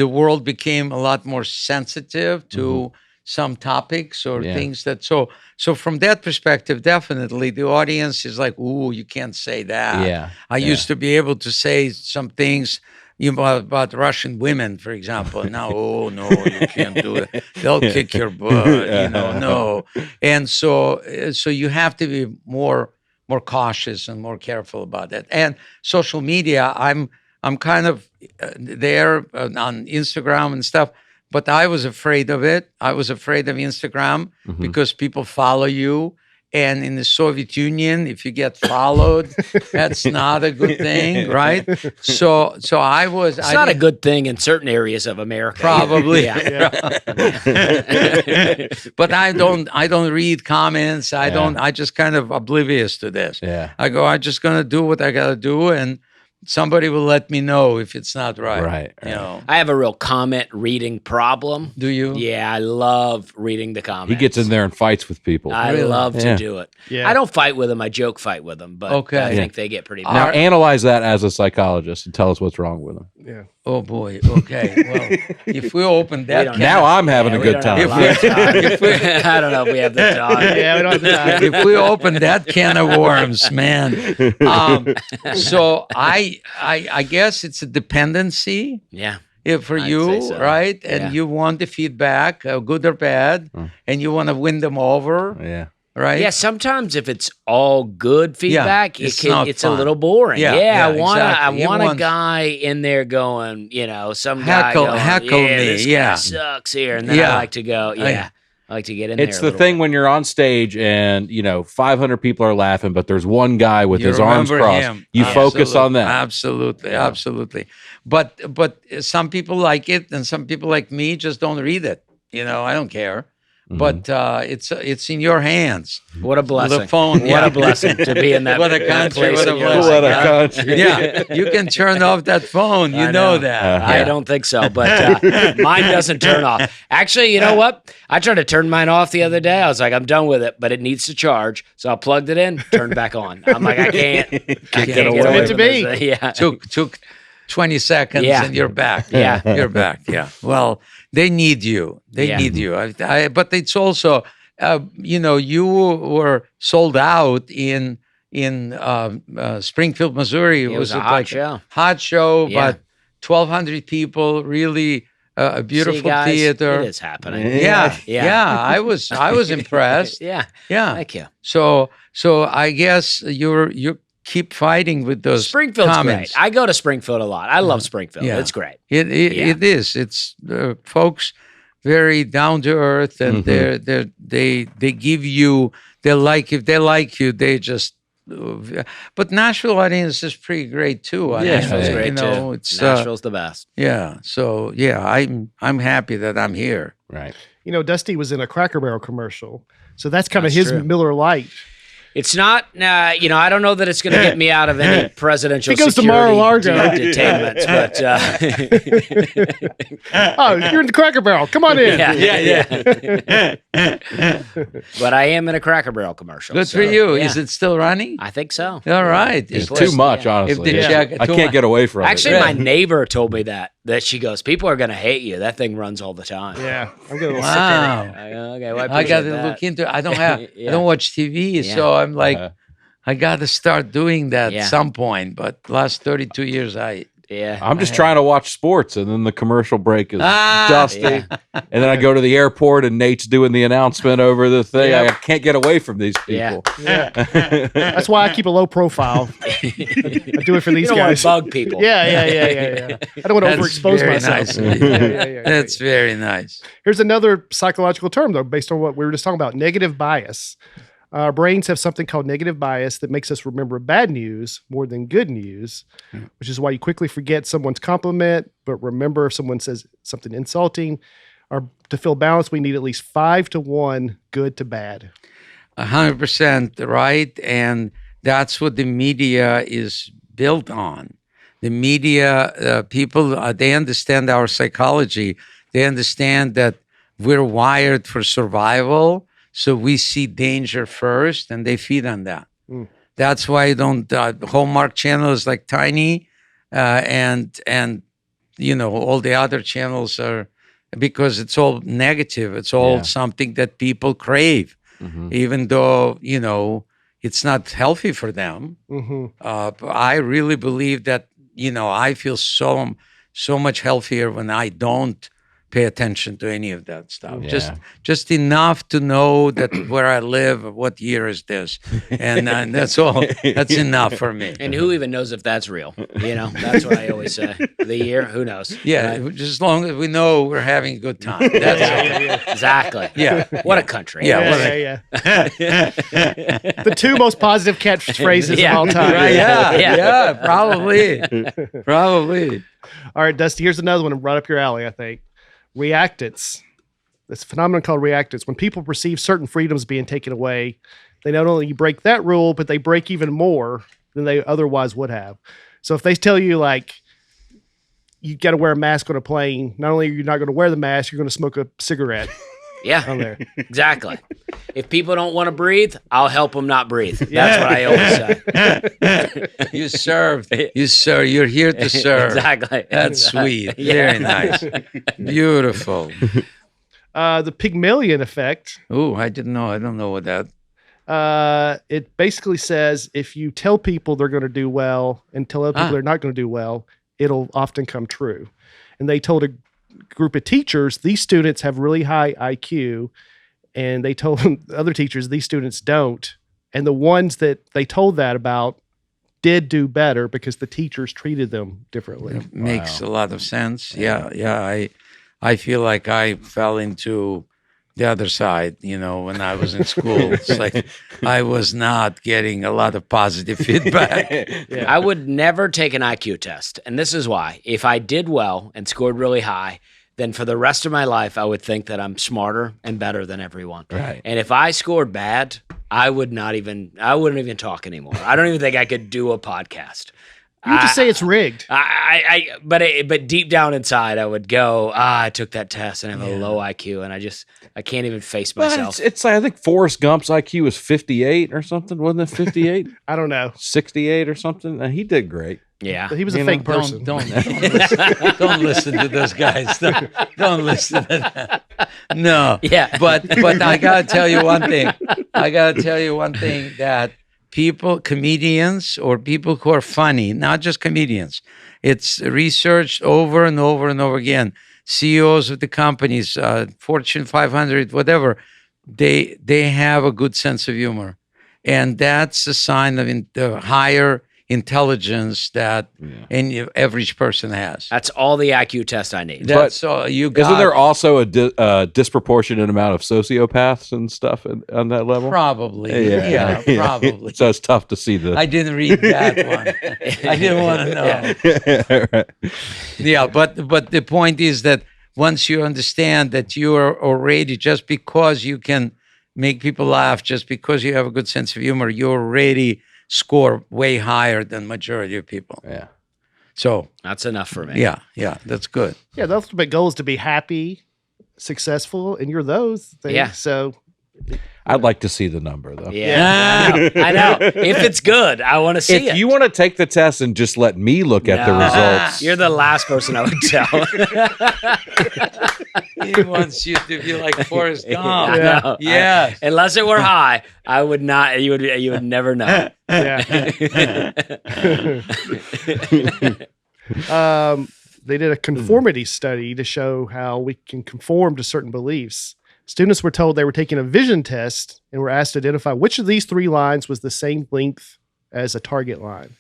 world became a lot more sensitive to some topics or things that so from that perspective, definitely the audience is like, ooh, you can't say that. I used to be able to say some things about Russian women, for example. Now, oh no, you can't do it. They'll kick your butt. No. And so you have to be more cautious and more careful about that. And social media, I'm kind of there on Instagram and stuff. But I was afraid of it. I was afraid of Instagram because people follow you. And in the Soviet Union, if you get followed, that's not a good thing, right? So I was. It's not a good thing in certain areas of America. Probably. Yeah. But I don't read comments. I just kind of oblivious to this. Yeah. I go, I'm just gonna do what I gotta do, and somebody will let me know if it's not right. Right. I have a real comment reading problem. Do you? Yeah, I love reading the comments. He gets in there and fights with people. I love to do it. Yeah. I don't fight with them. I joke fight with them, but Okay. I think they get pretty Now mad. analyze that as a psychologist and tell us what's wrong with him. Yeah. Oh boy. Okay. Well, if we open that, don't can Now I'm having a we good don't have time. a lot of time. I don't know if we have the time. Yeah, we don't have the time. if we open that can of worms, man. So I guess it's a dependency Yeah. for I'd you, say so. right? And Yeah. you want the feedback, good or bad, and you want to win them over, Yeah. right? Yeah, sometimes if it's all good feedback, it's it's not a fun. little boring. Yeah, Yeah, yeah, exactly. I want a want- guy in there going, some Heckle- guy going, heckle yeah, me, this guy yeah. sucks here, and then Yeah. I like to go, I like to get in It's there. the thing when you're on stage and 500 people are laughing, but there's one guy with You his arms remember crossed. him. You focus on that. Absolutely, absolutely. But some people like it, and some people like me just don't read it. I don't care. But it's in your hands. What a blessing! The phone, What a blessing to be in that. What a that country! place What a in your blessing! life. What a country. Yeah, you can turn off that phone. You I know know. that. I don't think so, but mine doesn't turn off. Actually, you know what? I tried to turn mine off the other day. I was like, I'm done with it, but it needs to charge. So I plugged it in, turned it back on. I'm like, I can't get away. away Meant to from be. this. Yeah. Took 20 seconds Yeah. and you're back. Yeah. You're back. Yeah. Well, they need you. They Yeah. need you. But it's also, you were sold out in Springfield, Missouri. It was a hot show. Hot show, Yeah. but 1,200 people, really a beautiful See, guys, theater. It is happening. Yeah. Yeah. Yeah. I was impressed. Yeah. Yeah. Thank you. So I guess you keep fighting with those Springfield's comments. great. I go to Springfield a lot. I love Springfield. Yeah. It's great. It Yeah. it is. It's folks very down to earth, and they give you if they like you, they just. But Nashville audience is pretty great too. Nashville's yeah. great too. It's Nashville's the best. yeah. So yeah, I'm happy that I'm here. Right. Dusty was in a Cracker Barrel commercial. So that's kind of That's his true. Miller Lite. It's not, I don't know that it's going to get me out of any presidential He goes to security Mar-a-Lago. detainments, but Oh, you're in the Cracker Barrel. Come on in. but I am in a Cracker Barrel commercial. Good so, for you. yeah. Is it still running? I think so. All right. It's People too are- much, yeah. honestly. If the check- I too can't much. get away from Actually, it. my neighbor told me that she goes, people are going to hate you. That thing runs all the time. Yeah. I'm getting a little sick of it. Wow. I go, okay, well, I got appreciate to that. look into it. I don't have. Yeah. I don't watch TV, Yeah. so I'm like, Uh-huh. I got to start doing that Yeah. at some point. But last 32 years, Yeah. I'm just trying to watch sports, and then the commercial break is Ah, dusty. yeah. And then I go to the airport, and Nate's doing the announcement over the thing. Yeah. I can't get away from these Yeah. people. Yeah. That's why I keep a low profile. I do it for You these don't want guys. to bug people. Yeah. I don't want to That's overexpose very myself. nice. Yeah. that's very nice. Here's another psychological term, though, based on what we were just talking about: negative bias. Our brains have something called negative bias that makes us remember bad news more than good news, which is why you quickly forget someone's compliment, but remember if someone says something insulting. To feel balanced, we need at least 5 to 1 good to bad. 100% right, and that's what the media is built on. The media, people, they understand our psychology. They understand that we're wired for survival, so we see danger first, and they feed on that. That's why Hallmark Channel is like tiny, and all the other channels are, because it's all negative. It's all Yeah. something that people crave, even though it's not healthy for them. Mm-hmm. I really believe that I feel so so much healthier when I don't pay attention to any of that stuff. Yeah. Just enough to know that where I live, what year is this, and that's all. That's enough for me. And who even knows if that's real? That's what I always say. The year, who knows? Yeah, Right? just as long as we know we're having a good time. That's all. Exactly. Yeah. What a country. Yeah. The two most positive catchphrases Yeah. of all time. Right, Yeah. yeah, probably. All right, Dusty, here's another one right up your alley, I think. Reactants. This phenomenon called reactants. When people perceive certain freedoms being taken away, they not only break that rule, but they break even more than they otherwise would have. So if they tell you, like, you got to wear a mask on a plane, not only are you not going to wear the mask, you're going to smoke a cigarette Yeah. on there. Exactly. If people don't want to breathe, I'll help them not breathe. That's what I always say. You served. You're here to serve. Exactly. That's sweet. Yeah. Very nice. Beautiful. The Pygmalion Effect. Oh, I didn't know. I don't know what that. It basically says if you tell people they're going to do well and tell other people they're not going to do well, it'll often come true. And they told a group of teachers, these students have really high IQ, and they told other teachers, these students don't. And the ones that they told that about did do better because the teachers treated them differently. It makes a lot of sense. Yeah. I feel like I fell into the other side, when I was in school. It's like I was not getting a lot of positive feedback. I would never take an IQ test. And this is why. If I did well and scored really high, then for the rest of my life, I would think that I'm smarter and better than everyone. Right. And if I scored bad, I wouldn't even talk anymore. I don't even think I could do a podcast. You just say it's rigged. But deep down inside, I would go, I took that test and I have a low IQ, and I can't even face myself. It's I think Forrest Gump's IQ was 58 or something. Wasn't it 58? I don't know. 68 or something. And he did great. Yeah. But he was a fake person. Don't listen to those guys. Don't listen to that. No. Yeah. But I gotta tell you one thing. That comedians or people who are funny, not just comedians, it's researched over and over and over again. CEOs of the companies, Fortune 500, whatever, they have a good sense of humor, and that's a sign of higher intelligence that any average person has. That's all the IQ test I need. That's all you got. Isn't there also a disproportionate amount of sociopaths and stuff on that level? Probably. Yeah, probably. So it's tough to see I didn't read that one. I didn't want to know. Yeah, but the point is that once you understand that you are already, just because you can make people laugh, just because you have a good sense of humor, you already score way higher than majority of people. Yeah. So That's enough for me. yeah, that's good. Yeah, the ultimate goal is to be happy, successful, and you're those things. Yeah. So I'd like to see the number though. Yeah. I know. If it's good, I want to see it. If you want to take the test and just let me look at the results, You're the last person I would tell. He wants you to be like Forrest Gump. I know. Yeah. Unless it were high, I would not. You would never know. yeah. They did a conformity study to show how we can conform to certain beliefs. Students were told they were taking a vision test and were asked to identify which of these three lines was the same length as a target line.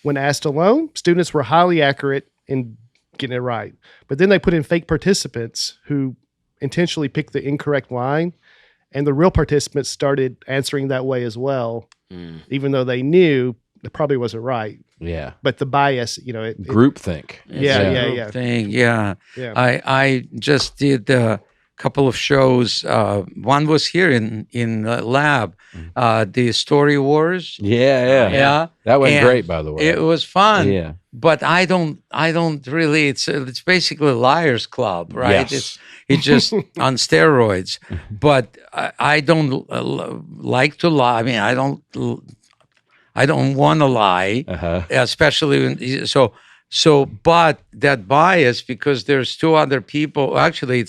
When asked alone, students were highly accurate in getting it right. But then they put in fake participants who intentionally picked the incorrect line, and the real participants started answering that way as well, even though they knew it probably wasn't right. yeah, But the bias, groupthink. Yeah. Thing. Yeah. Yeah. I just did a couple of shows. One was here in lab, the Story Wars. Yeah. That went And great, by the way. It was fun. Yeah. But I don't really. It's basically a liars club, right? Yes. It's just on steroids. But I don't like to lie. I mean, I don't want to lie, especially when, so. But that bias, because there's two other people. Actually,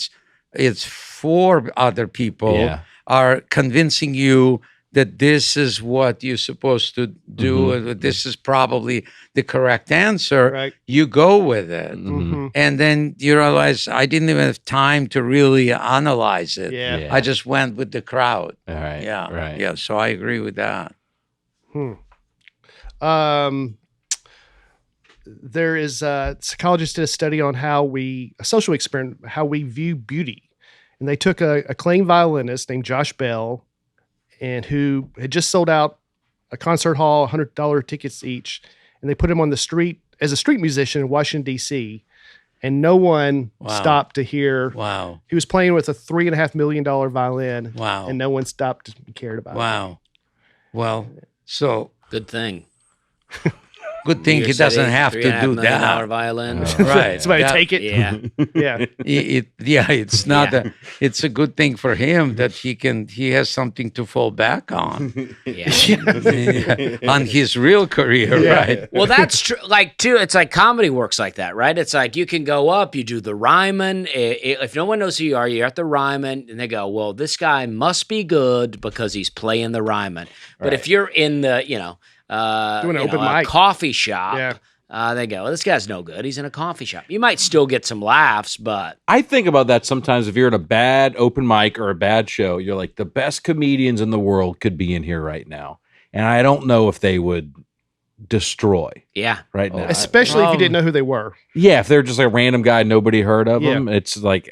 it's four other people are convincing you that this is what you're supposed to do, this is probably the correct answer, Right. you go with it. Mhm. And then you realize I didn't even have time to really analyze it. Yeah. Yeah. I just went with the crowd. All right. Yeah. Right. Yeah. So I agree with that. There is psychologists did a study on a social experiment, how we view beauty. And they took a acclaimed violinist named Josh Bell, and who had just sold out a concert hall, $100 tickets each. And they put him on the street as a street musician in Washington, D.C. And no one stopped to hear. Wow. He was playing with a $3.5 million violin. Wow. And no one stopped and cared about it. Wow. Well, so Good thing. good thing New he York doesn't City, have to $3.5 do million that. violin. Right. Somebody That- take it. Yeah. Yeah. It's not it's a good thing for him that he has something to fall back on Yeah. on his real career, right? Well, that's true. Like, too, it's like comedy works like that, right? It's like you can go up, you do the Ryman. If no one knows who you are, you're at the Ryman, and they go, well, this guy must be good because he's playing the Ryman. But if you're in the, Doing an open a mic. coffee shop, Yeah. they go, well, this guy's no good. He's in a coffee shop. You might still get some laughs, but I think about that sometimes. If you're at a bad open mic or a bad show, you're like, the best comedians in the world could be in here right now. And I don't know if they would destroy yeah. right now. Especially if you didn't know who they were. Yeah, if they're just a random guy, nobody heard of Yeah. them, it's like,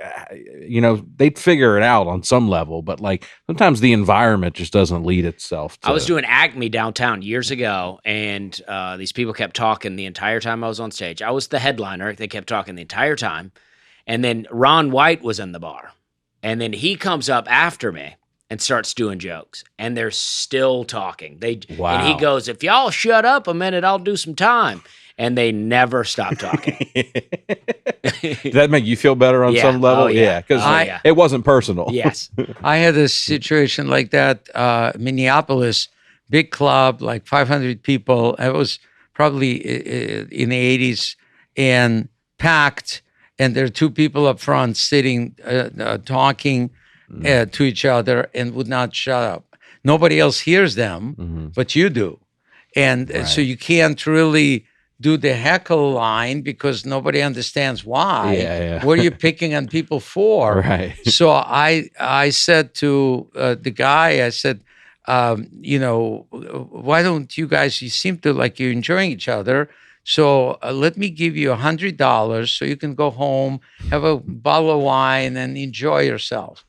they'd figure it out on some level. But like sometimes the environment just doesn't lead itself to. I was doing Acme downtown years ago, and these people kept talking the entire time I was on stage. I was the headliner. They kept talking the entire time. And then Ron White was in the bar. And then he comes up after me and starts doing jokes. And they're still talking. Wow. And he goes, if y'all shut up a minute, I'll do some time. And they never stop talking. Does that make you feel better on Yeah. some level? Oh, yeah. Because Oh, yeah. it wasn't personal. Yes. I had a situation like that, Minneapolis, big club, like 500 people. It was probably in the 80s and packed. And there are two people up front sitting, talking to each other and would not shut up. Nobody else hears them, but you do. And so you can't really do the heckle line because nobody understands why. Yeah. What are you picking on people for? Right. So I said to the guy, I said, why don't you guys, you seem to like you're enjoying each other. So let me give you $100 so you can go home, have a bottle of wine and enjoy yourself.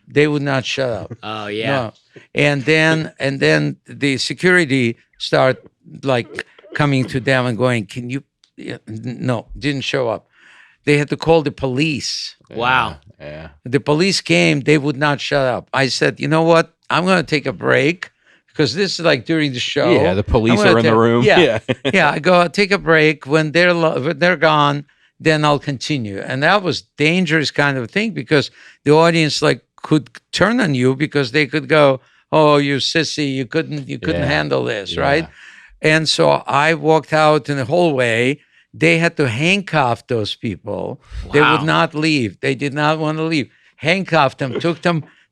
They would not shut up. Oh, yeah. No. And then the security start like coming to them and going, can you, no, didn't show up. They had to call the police. Wow. Yeah. The police came, they would not shut up. I said, you know what? I'm going to take a break because this is like during the show. Yeah, the police I'm gonna are in the room. Yeah. Yeah. Yeah, I go, take a break. When they're gone, then I'll continue. And that was dangerous kind of thing because the audience like could turn on you because they could go, oh, you sissy, you couldn't handle this, right? And so I walked out in the hallway. They had to handcuff those people. Wow. They would not leave. They did not want to leave. Handcuffed them,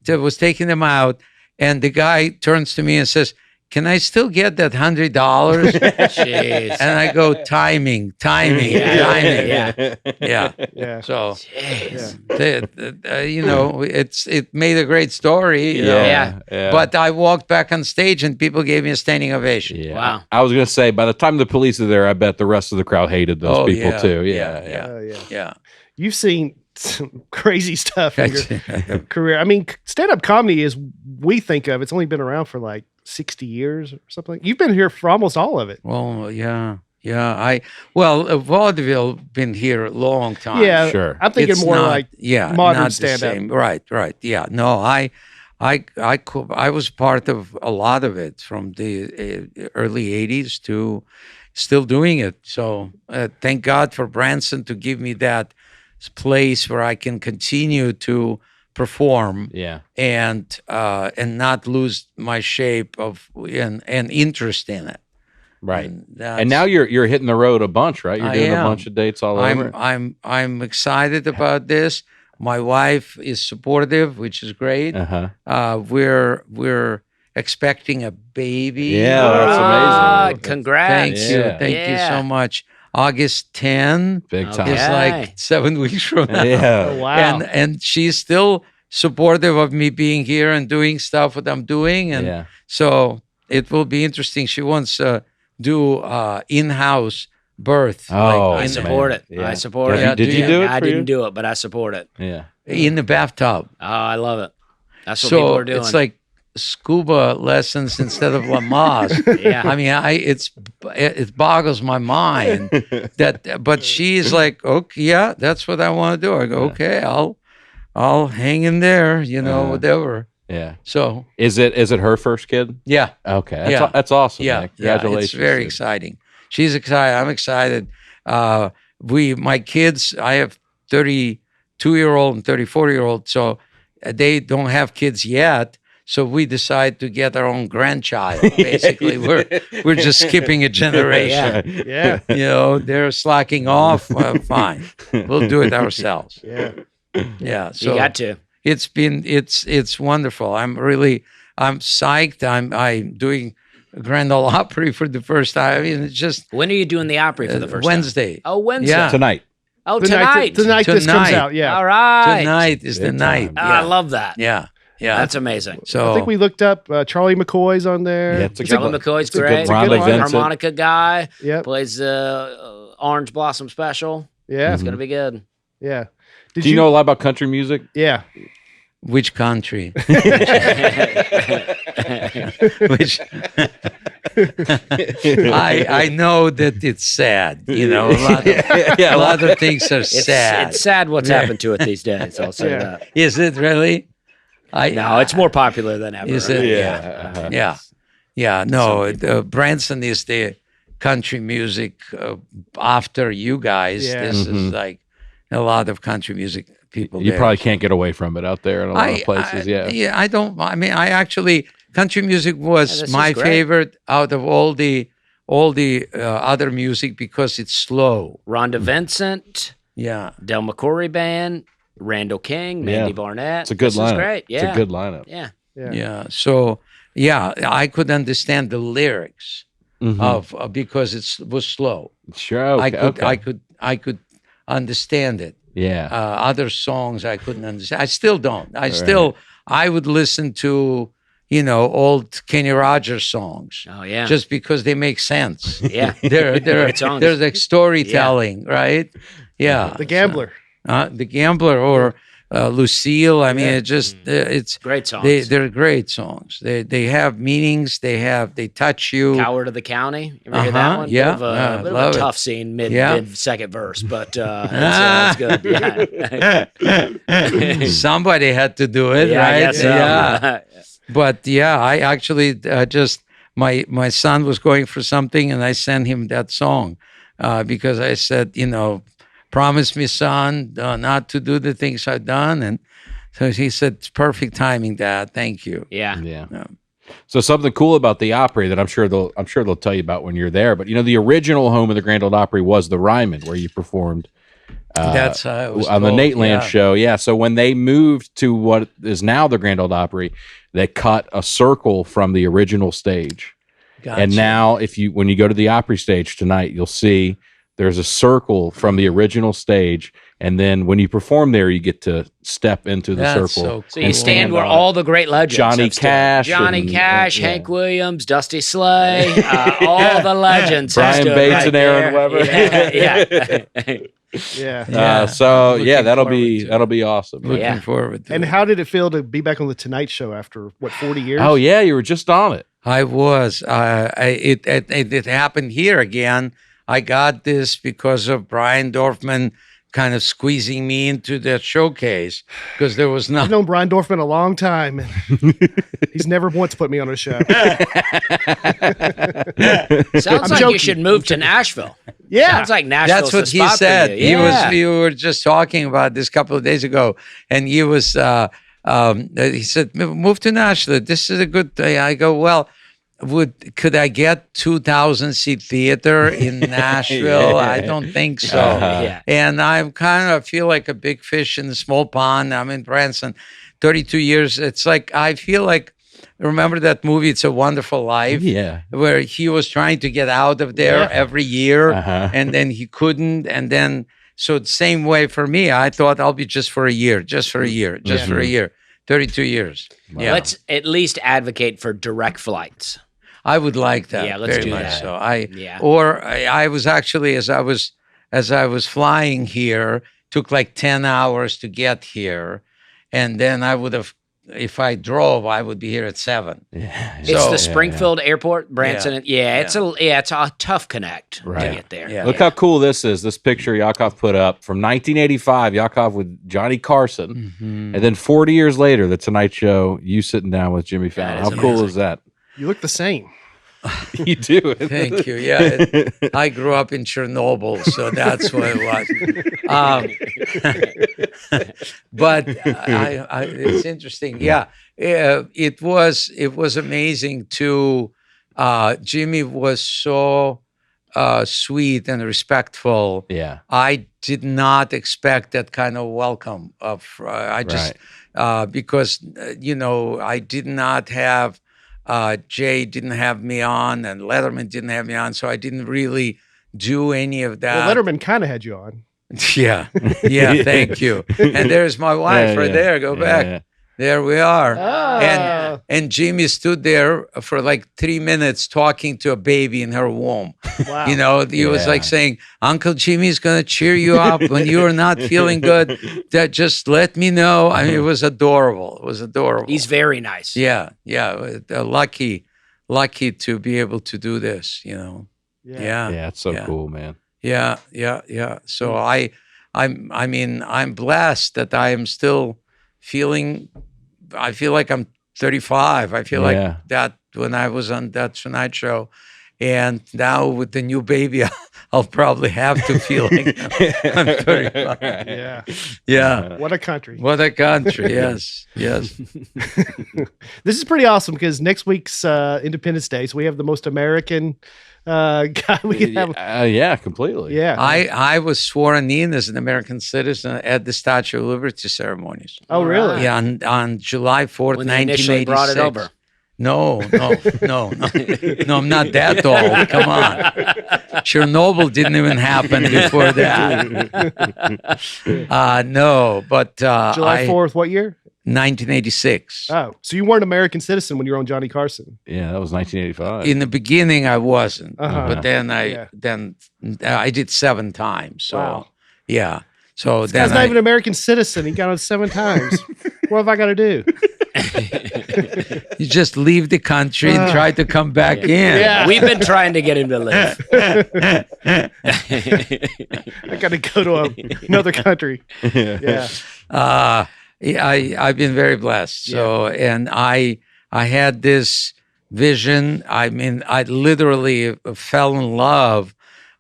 was taking them out. And the guy turns to me and says, can I still get that $100? Jeez. And I go, timing. Yeah. Yeah. So, Jeez. it made a great story. you know. Yeah. But I walked back on stage and people gave me a standing ovation. Yeah. Wow. I was going to say, by the time the police are there, I bet the rest of the crowd hated those people too. Yeah. Yeah. You've seen some crazy stuff in your career. I mean, stand-up comedy is, we think of, it's only been around for like 60 years or something. You've been here for almost all of it. Well, yeah. Vaudeville been here a long time. Yeah, Sure. I'm thinking It's more not- like yeah, modern not the stand-up. same. Right. Yeah. No, I was part of a lot of it from the early '80s to still doing it. So thank God for Branson to give me that place where I can continue to perform. Yeah. And not lose my shape and interest in it. Right. And And now you're hitting the road a bunch, right? You're I doing a am. bunch of dates all over. I'm excited about this. My wife is supportive, which is great. Uh-huh. We're expecting a baby. Yeah, that's amazing. Congrats. Thank you so much. August 10 Big time. is like 7 weeks from now. Yeah. Oh, wow. And she's still supportive of me being here and doing stuff what I'm doing. And so it will be interesting. She wants to do in-house birth. Oh, I support it. Yeah. I support it. Yeah, Did you do it? I for didn't you? do it, but I support it. Yeah. in the bathtub. Oh, I love it. That's what people So are doing. it's like scuba lessons instead of Lamaze. Yeah. I mean, it boggles my mind that, but she's like, okay, yeah, that's what I want to do. I go, okay, I'll hang in there, whatever. Yeah. So Is it her first kid? yeah, Okay. That's awesome. yeah, man. Congratulations. it's very exciting. She's excited. I'm excited. My kids, I have 32-year-old and 34-year-old, so they don't have kids yet. So we decide to get our own grandchild. Basically, we're just skipping a generation. Yeah. They're slacking off. Well, fine, we'll do it ourselves. Yeah. Yeah. So you got to. it's wonderful. I'm psyched. I'm doing Grand Ole Opry for the first time. I mean, it's just When are you doing the Opry for the first Wednesday. time? Oh, Wednesday. Yeah. Tonight. Oh, The tonight. night this comes Tonight. out. Yeah. All right. Tonight is the Big night. time. Ah, I love that. Yeah. Yeah. That's amazing. So I think we looked up Charlie McCoy's on there. Yeah, it's a Charlie good McCoy's it's a good great. Rhonda Good one. Vincent. Harmonica guy. Yep. Plays the Orange Blossom Special. Yeah. It's going to be good. Yeah. Do you know a lot about country music? Yeah. which country? Which I know that it's sad. A lot of things are sad. It's sad what's happened to it these days. I'll say Yeah. that. Is it really? No, it's more popular than ever. Is it? Yeah. Yeah. No, Branson is the country music after you guys. Yeah. This is like a lot of country music people. You there. probably can't get away from it out there in a lot of places. I don't. I mean, I actually country music was this my is great. favorite out of all the other music because it's slow. Rhonda Vincent, Yeah. Del McCoury Band, Randall King, Mandy Barnett. It's a good This is lineup. great. Yeah. It's a good lineup. Yeah. Yeah. So yeah, I could understand the lyrics of because it was slow. Sure. Okay. I could understand it. Yeah. Other songs I couldn't understand. I still don't. I would listen to old Kenny Rogers songs. Oh yeah. Just because they make sense. yeah. They're Great songs. there's like storytelling, right? Yeah. The Gambler. The Gambler or Lucille. I mean, it's Great songs. they're great songs. They have meanings. They touch you. Coward of the County. You ever hear that one? Yeah. Bit of a, bit of love a it. tough scene mid second verse, but it's good. Yeah. Somebody had to do it, Yeah, I right? guess so. Yeah. But yeah, I actually just my son was going for something, and I sent him that song because I said, promise me, son, not to do the things I've done, and so he said, "It's perfect timing, Dad. Thank you." Yeah. Yeah. So something cool about the Opry that I'm sure they'll tell you about when you're there. But the original home of the Grand Ole Opry was the Ryman, where you performed. That's how it was on the told, Nateland show. Yeah. So when they moved to what is now the Grand Ole Opry, they cut a circle from the original stage. Gotcha. And now when you go to the Opry stage tonight, you'll see there's a circle from the original stage. And then when you perform there, you get to step into the That's circle. so cool. So you stand where on all the great legends Johnny have stood. Cash Johnny and- Cash, yeah. Hank Williams, Dusty Slay, all the legends. have Brian stood Bates right and Aaron there. Weber. Yeah. Yeah. That'll Looking be awesome. Looking Yeah. forward to And it. how did it feel to be back on the Tonight Show after 40 years? Oh yeah, you were just on it. I was. It happened here again. I got this because of Brian Dorfman kind of squeezing me into that showcase because there was I've not. known Brian Dorfman a long time. He's never once put me on a show. Sounds like joking. you should move to Nashville. Yeah. Sounds like Nashville's That's what the he spot for said. you. Yeah. We were just talking about this a couple of days ago, and he was. He said, "Move to Nashville. This is a good day." I go, "Well, could I get 2,000 seat theater in Nashville? I don't think so." Yeah. And I'm kind of feel like a big fish in a small pond. I'm in Branson, 32 years. It's like I feel like remember that movie, It's a Wonderful Life? Yeah. Where he was trying to get out of there Yeah. every year, Uh-huh. and then he couldn't. And then, so the same way for me, I thought I'll be just for a year, just for a year, just for a year. 32 years. Yeah. Let's at least advocate for direct flights. I would like that. Yeah, let's very do much that. So Yeah. I was actually, as I was flying here, took like 10 hours to get here, and then I would have, if I drove, I would be here at 7. Yeah. It's So- the Springfield Airport, Branson. Yeah, it's a tough connect to Right. get there. Yeah. Look how cool this is. This picture Yakov put up from 1985, Yakov with Johnny Carson. Mhm. And then 40 years later, The Tonight Show, you sitting down with Jimmy Fallon. is How cool amazing. is that? You look the same. You do. Thank you. Yeah, I grew up in Chernobyl, so that's what it was. But it's interesting. Yeah, it was amazing to. Jimmy was so sweet and respectful. Yeah. I did not expect that kind of welcome. Because I did not have. Jay didn't have me on, and Letterman didn't have me on, so I didn't really do any of that. Well, Letterman kind of had you on. Yeah, thank you. And there's my wife right there. Go back. Yeah. There we are. Ah. And Jimmy stood there for like 3 minutes talking to a baby in her womb. Wow. He was like saying, Uncle Jimmy's going to cheer you up when you are not feeling good. That just let me know. I mean, it was adorable. It was adorable. He's very nice. Yeah. Lucky to be able to do this, Yeah. Yeah, it's so Yeah. cool, man. Yeah. So I'm blessed that I am still feeling. I feel like I'm 35. I feel like that when I was on that Tonight Show, and now with the new baby, I'll probably have to feel like I'm 35. Yeah. Yeah. What a country. What a country. Yes. This is pretty awesome because next week's Independence Day, so we have the most American guy we can have. Yeah, completely. Yeah. I was sworn in as an American citizen at the Statue of Liberty ceremonies. Oh, really? Yeah, on July 4th, When they initially 1986. brought it over. No, I'm not that old. Come on. Chernobyl didn't even happen before that. No, but July 4th, what year? 1986. Oh, so you weren't an American citizen when you were on Johnny Carson. Yeah, that was 1985. In the beginning, I wasn't, Uh-huh. but then Yeah. I did 7 times. So Wow. yeah, so This then guy's not even an American citizen. He got on 7 times. What have I got to do? you just leave the country and try to come back in. Yeah. We've been trying to get him to live. I got to go to another country. Yeah. I've been very blessed. So, and I had this vision. I mean, I literally fell in love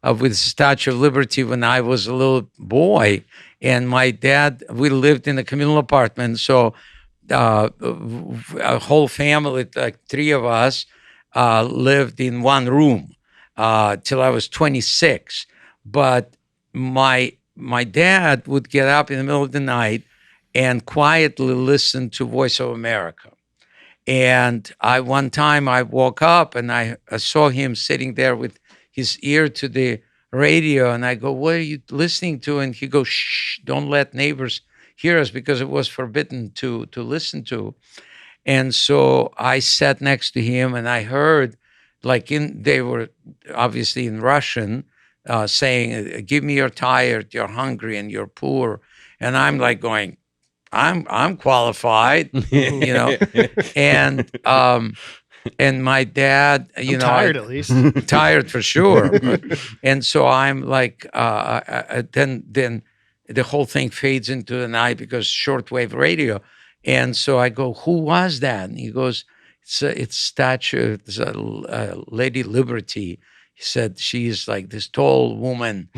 with the Statue of Liberty when I was a little boy. And my dad, we lived in a communal apartment. So a whole family, like 3 of us, lived in one room till I was 26. But my dad would get up in the middle of the night and quietly listen to Voice of America. And one time I woke up and I saw him sitting there with his ear to the radio, and I go, "What are you listening to?" And he goes, "Shh, don't let neighbors hear us," because it was forbidden to listen to. And so I sat next to him and I heard, they were obviously in Russian, saying, "Give me you're tired, you're hungry, and you're poor." And I'm like going, I'm qualified, and my dad, I'm tired at least. tired for sure. And so I'm like, then the whole thing fades into the night because shortwave radio. And so I go, "Who was that?" And he goes, it's statue, it's a Lady Liberty. He said, she's like this tall woman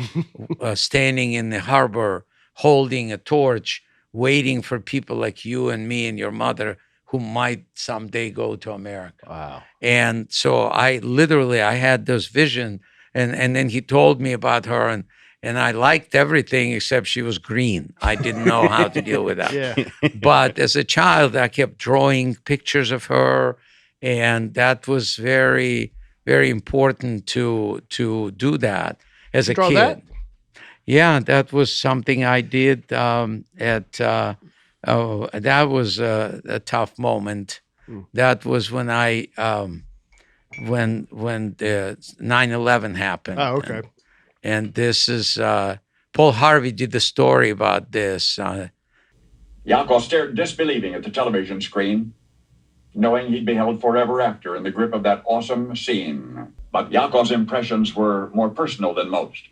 standing in the harbor, holding a torch, waiting for people like you and me and your mother who might someday go to America. Wow. And so I had those visions, and then he told me about her, and I liked everything except she was green. I didn't know how to deal with that. Yeah. But as a child, I kept drawing pictures of her, and that was very, very important to do that as a Draw kid. that? Yeah, that was something I did that was a tough moment. That was when I when the 9/11 happened. Oh, okay. And this is Paul Harvey did the story about this. Yakov stared disbelieving at the television screen, knowing he'd be held forever after in the grip of that awesome scene. But Yakov's impressions were more personal than most.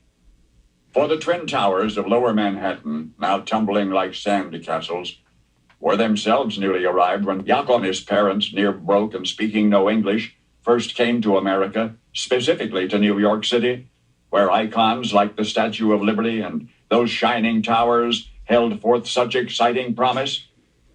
For the twin towers of lower Manhattan, now tumbling like sand castles, were themselves newly arrived when Yakov and his parents, near broke and speaking no English, first came to America, specifically to New York City, where icons like the Statue of Liberty and those shining towers held forth such exciting promise.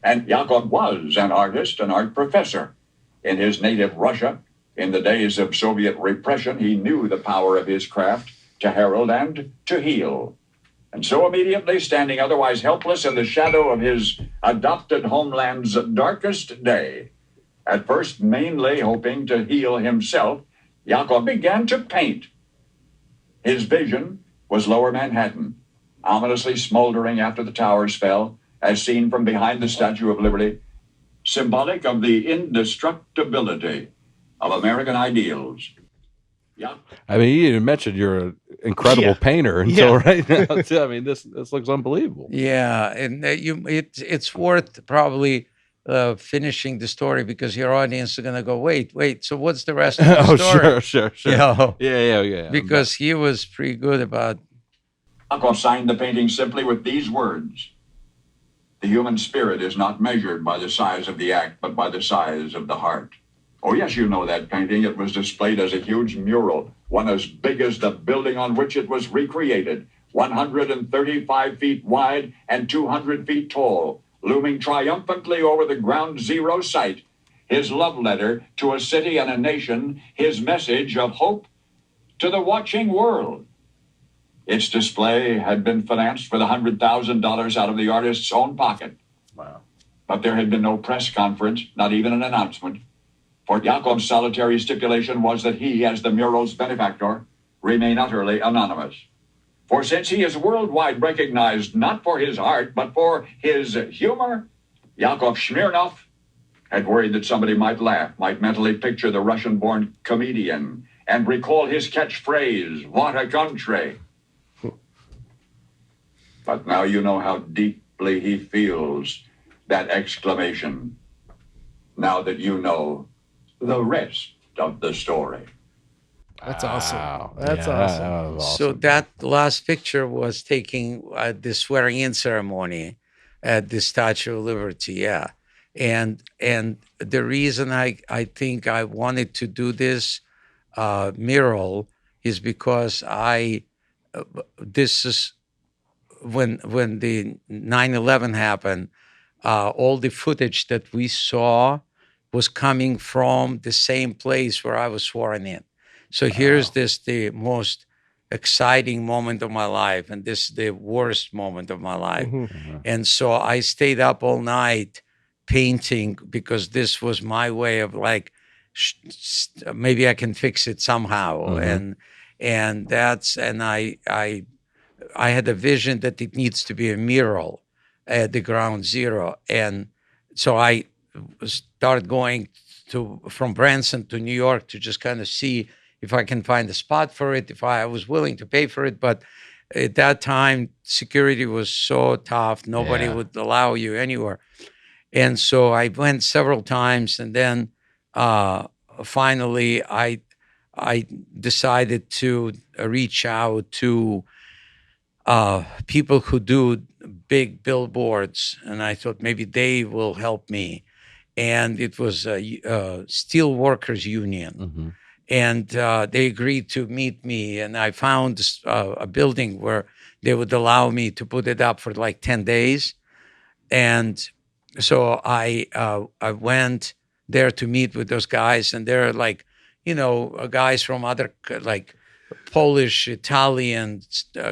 And Yakov was an artist, an art professor. In his native Russia, in the days of Soviet repression, he knew the power of his craft to herald and to heal. And so immediately, standing otherwise helpless in the shadow of his adopted homeland's darkest day, at first mainly hoping to heal himself, Yakov began to paint. His vision was lower Manhattan, ominously smoldering after the towers fell, as seen from behind the Statue of Liberty, symbolic of the indestructibility of American ideals. Yeah. I mean, you even mentioned you're an incredible painter until right now. I mean, this looks unbelievable. Yeah, and it's worth probably finishing the story because your audience are going to go, wait. So what's the rest of the story? Sure. You know, Yeah. Because he was pretty good about. Yakov signed the painting simply with these words: "The human spirit is not measured by the size of the act, but by the size of the heart." Oh, yes, you know that painting. It was displayed as a huge mural, one as big as the building on which it was recreated, 135 feet wide and 200 feet tall, looming triumphantly over the ground zero site. His love letter to a city and a nation, his message of hope to the watching world. Its display had been financed with $100,000 out of the artist's own pocket. Wow. But there had been no press conference, not even an announcement. For Yakov's solitary stipulation was that he, as the mural's benefactor, remain utterly anonymous. For since he is worldwide recognized not for his art, but for his humor, Yakov Smirnoff had worried that somebody might laugh, might mentally picture the Russian-born comedian and recall his catchphrase, "What a country." But now you know how deeply he feels that exclamation. Now that you know the rest of the story. That's awesome. Wow. That's Yeah, awesome. that was awesome. So that last picture was taking the swearing-in ceremony at the Statue of Liberty. Yeah, and the reason I think I wanted to do this mural is because this is when the 9/11 happened. All the footage that we saw was coming from the same place where I was sworn in. So here's the most exciting moment of my life, and this is the worst moment of my life. And so I stayed up all night painting because this was my way of like, maybe I can fix it somehow. And I had a vision that it needs to be a mural at the ground zero. And so I started going from Branson to New York to just kind of see if I can find a spot for it, if I was willing to pay for it. But at that time, security was so tough, nobody would allow you anywhere. And so I went several times, and then finally I decided to reach out to people who do big billboards, and I thought maybe they will help me. And it was a Steel Workers Union, and they agreed to meet me. And I found a building where they would allow me to put it up for like 10 days. And so I went there to meet with those guys, and they're like, guys from other like Polish, Italian,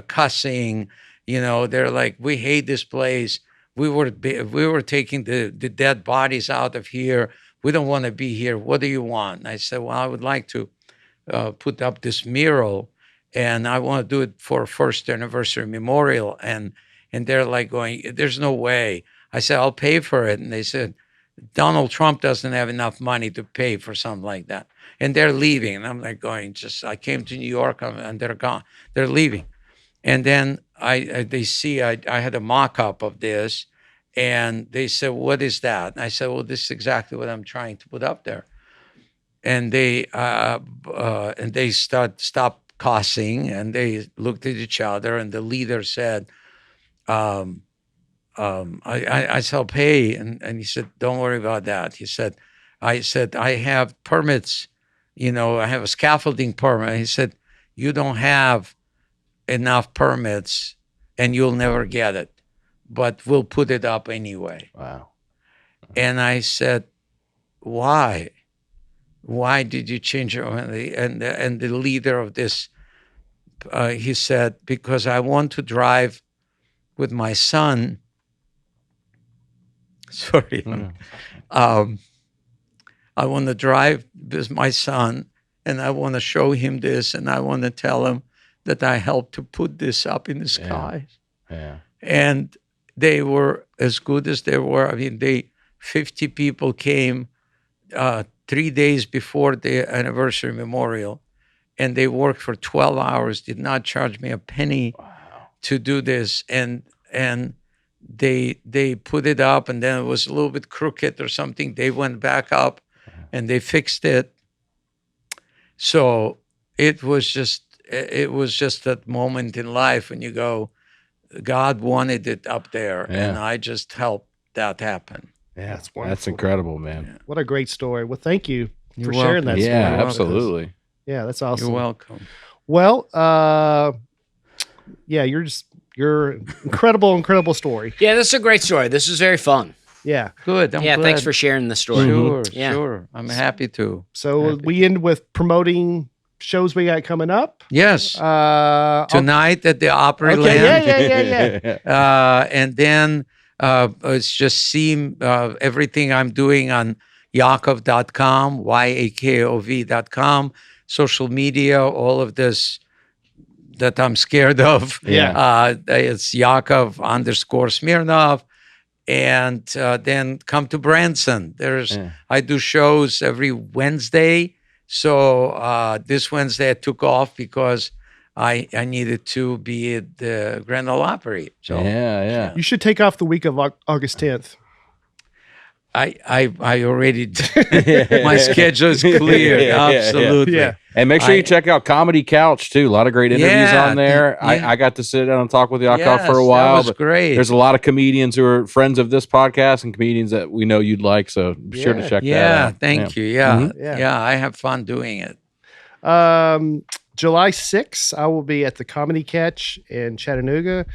cussing. They're like, we hate this place. We were taking the dead bodies out of here. We don't want to be here. What do you want? And I said, well, I would like to put up this mural, and I want to do it for a first anniversary memorial. And they're like going, there's no way. I said, I'll pay for it. And they said, Donald Trump doesn't have enough money to pay for something like that. And they're leaving. And I'm like going, I came to New York, and they're gone. They're leaving. And then they see I had a mock-up of this, and they said, what is that? And I said, well, this is exactly what I'm trying to put up there. And they stopped cussing, and they looked at each other, and the leader said, I said, I'll pay. And he said, don't worry about that. I said, I have permits, I have a scaffolding permit. He said, you don't have enough permits and you'll never get it, but we'll put it up anyway. Wow. And I said, why? Why did you change it? And the leader of this, he said, because I want to drive with my son. Sorry. I want to drive with my son, and I want to show him this, and I want to tell him that I helped to put this up in the sky. Yeah. And they were as good as they were. I mean, 50 people came 3 days before the anniversary memorial, and they worked for 12 hours, did not charge me a penny to do this. And they put it up, and then it was a little bit crooked or something. They went back up and they fixed it. So it was just that moment in life when you go, God wanted it up there, and I just helped that happen. Yeah, that's wonderful. That's incredible, man. What a great story. Well, thank you You're for sharing welcome. that story. Yeah, absolutely. Yeah, that's awesome. You're welcome. Well, yeah, you're incredible story. Yeah, this is a great story. This is very fun. Yeah. Good. I'm Yeah, glad. thanks for sharing the story. Sure, Yeah. sure. I'm happy to. So we end with promoting shows we got coming up. Yes. Tonight. Tonight at the Opry Okay, Land. yeah. And then it's just see everything I'm doing on Yakov.com, YAKOV.com, social media, all of this that I'm scared of. Yeah. It's Yakov _Smirnoff. And then come to Branson. I do shows every Wednesday. So this Wednesday I took off because I needed to be at the Grand Ole Opry. So Yeah. You should take off the week of August 10th. I already my schedule is clear. Absolutely. Yeah. And make sure you check out Comedy Couch too. A lot of great interviews on there. Yeah. I got to sit down and talk with Yakov Yes, for a while. that was but great. There's a lot of comedians who are friends of this podcast and comedians that we know you'd like. So be sure to check that out. Thank you. Yeah. Mhm. Yeah, I have fun doing it. July 6th, I will be at the Comedy Catch in Chattanooga.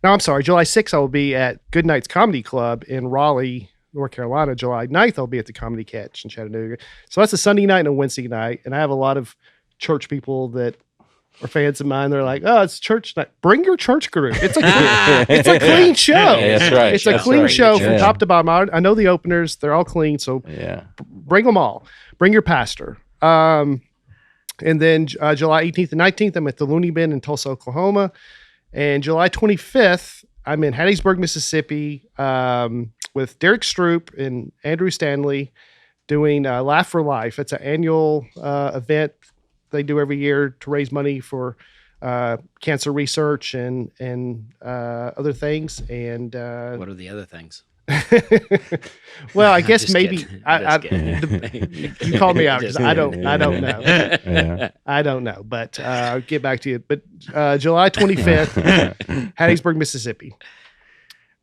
No, I'm sorry. July 6th, I will be at Good Nights Comedy Club in Raleigh, North Carolina. July 9th, I'll be at the Comedy Catch in Chattanooga. So that's a Sunday night and a Wednesday night. And I have a lot of church people that are fans of mine. They're like, oh, it's church night. Bring your church group. It's a clean show. Yeah, that's right. It's a That's clean right. show from Yeah. top to bottom. I know the openers. They're all clean. So Yeah. bring them all. Bring your pastor. And then July 18th and 19th, I'm at the Looney Bin in Tulsa, Oklahoma. And July 25th, I'm in Hattiesburg, Mississippi, with Derek Stroop and Andrew Stanley doing Laugh for Life. It's an annual event they do every year to raise money for cancer research and other things. And What are the other things? well, I guess Just maybe kidding. Just kidding. you called me out because I don't know. Yeah. I don't know, but I'll get back to you. But July 25th, Hattiesburg, Mississippi.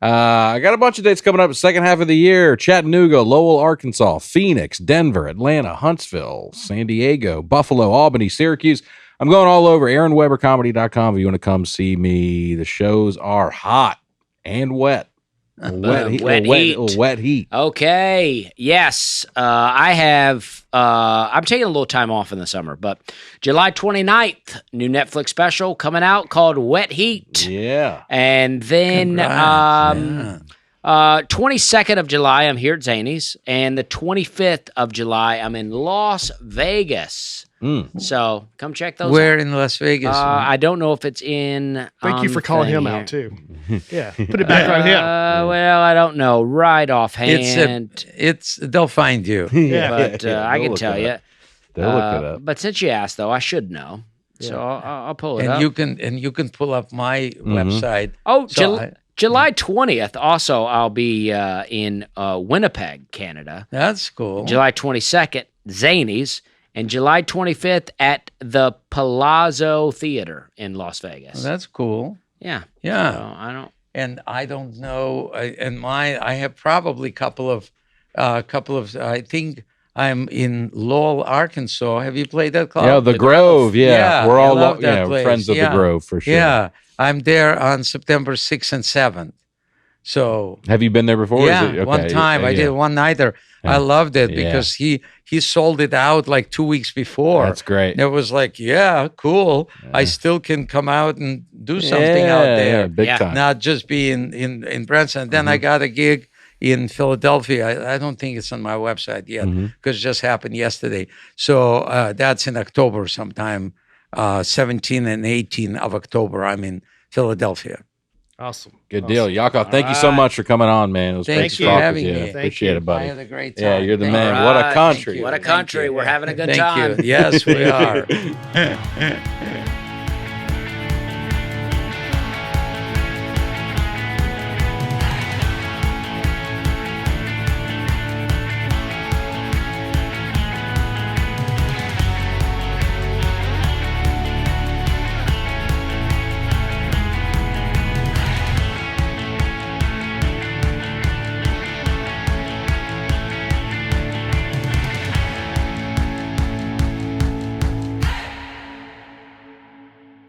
I got a bunch of dates coming up the second half of the year. Chattanooga, Lowell, Arkansas, Phoenix, Denver, Atlanta, Huntsville, San Diego, Buffalo, Albany, Syracuse. I'm going all over. AaronWeberComedy.com if you want to come see me. The shows are hot and wet. Wet heat. Wet heat. Wet heat. Okay. Yes. I have. I'm taking a little time off in the summer, but July 29th, new Netflix special coming out called Wet Heat. Yeah. And then Congrats. 22nd of July, I'm here at Zany's. And the 25th of July, I'm in Las Vegas. So come check those Where out. in Las Vegas? I don't know if it's in. Thank you for calling him out here. too. Yeah, put it back on him. Well, I don't know. Right offhand. They'll find you. But I They'll can look tell it you. up. They'll look it up. But since you asked, though, I should know. So I'll pull it And up. you can pull up my website. Oh, So July 20th. Also, I'll be in Winnipeg, Canada. that's cool. July 22nd, Zany's. And July 25th at the Palazzo Theater in Las Vegas. That's cool. Yeah. Yeah. So I don't. And I don't know. I have probably a couple of. I think I'm in Lowell, Arkansas. Have you played that club? Yeah, the Grove. Yeah. We're I all love that place. friends of the Grove for sure. Yeah, I'm there on September 6th and 7th. So Have you been there before? yeah, Is it- okay. one time I did one nighter. I loved it because he sold it out like 2 weeks before. That's great. And it was like, yeah, cool. I still can come out and do something out there, Big Yeah. time. not just be in Branson. And then I got a gig in Philadelphia. I don't think it's on my website yet because it just happened yesterday. So that's in October sometime, 17 and 18 of October. I'm in Philadelphia. Awesome. Good deal. Yakov, thank you so much for coming on, man. It was great Thanks to for talk having with you. me. Appreciate it, I buddy. had a great time. Yeah, you're the Thank man. you. What a Right. country. What a Thank country. you. We're having a good Thank time. you. Yes, we are.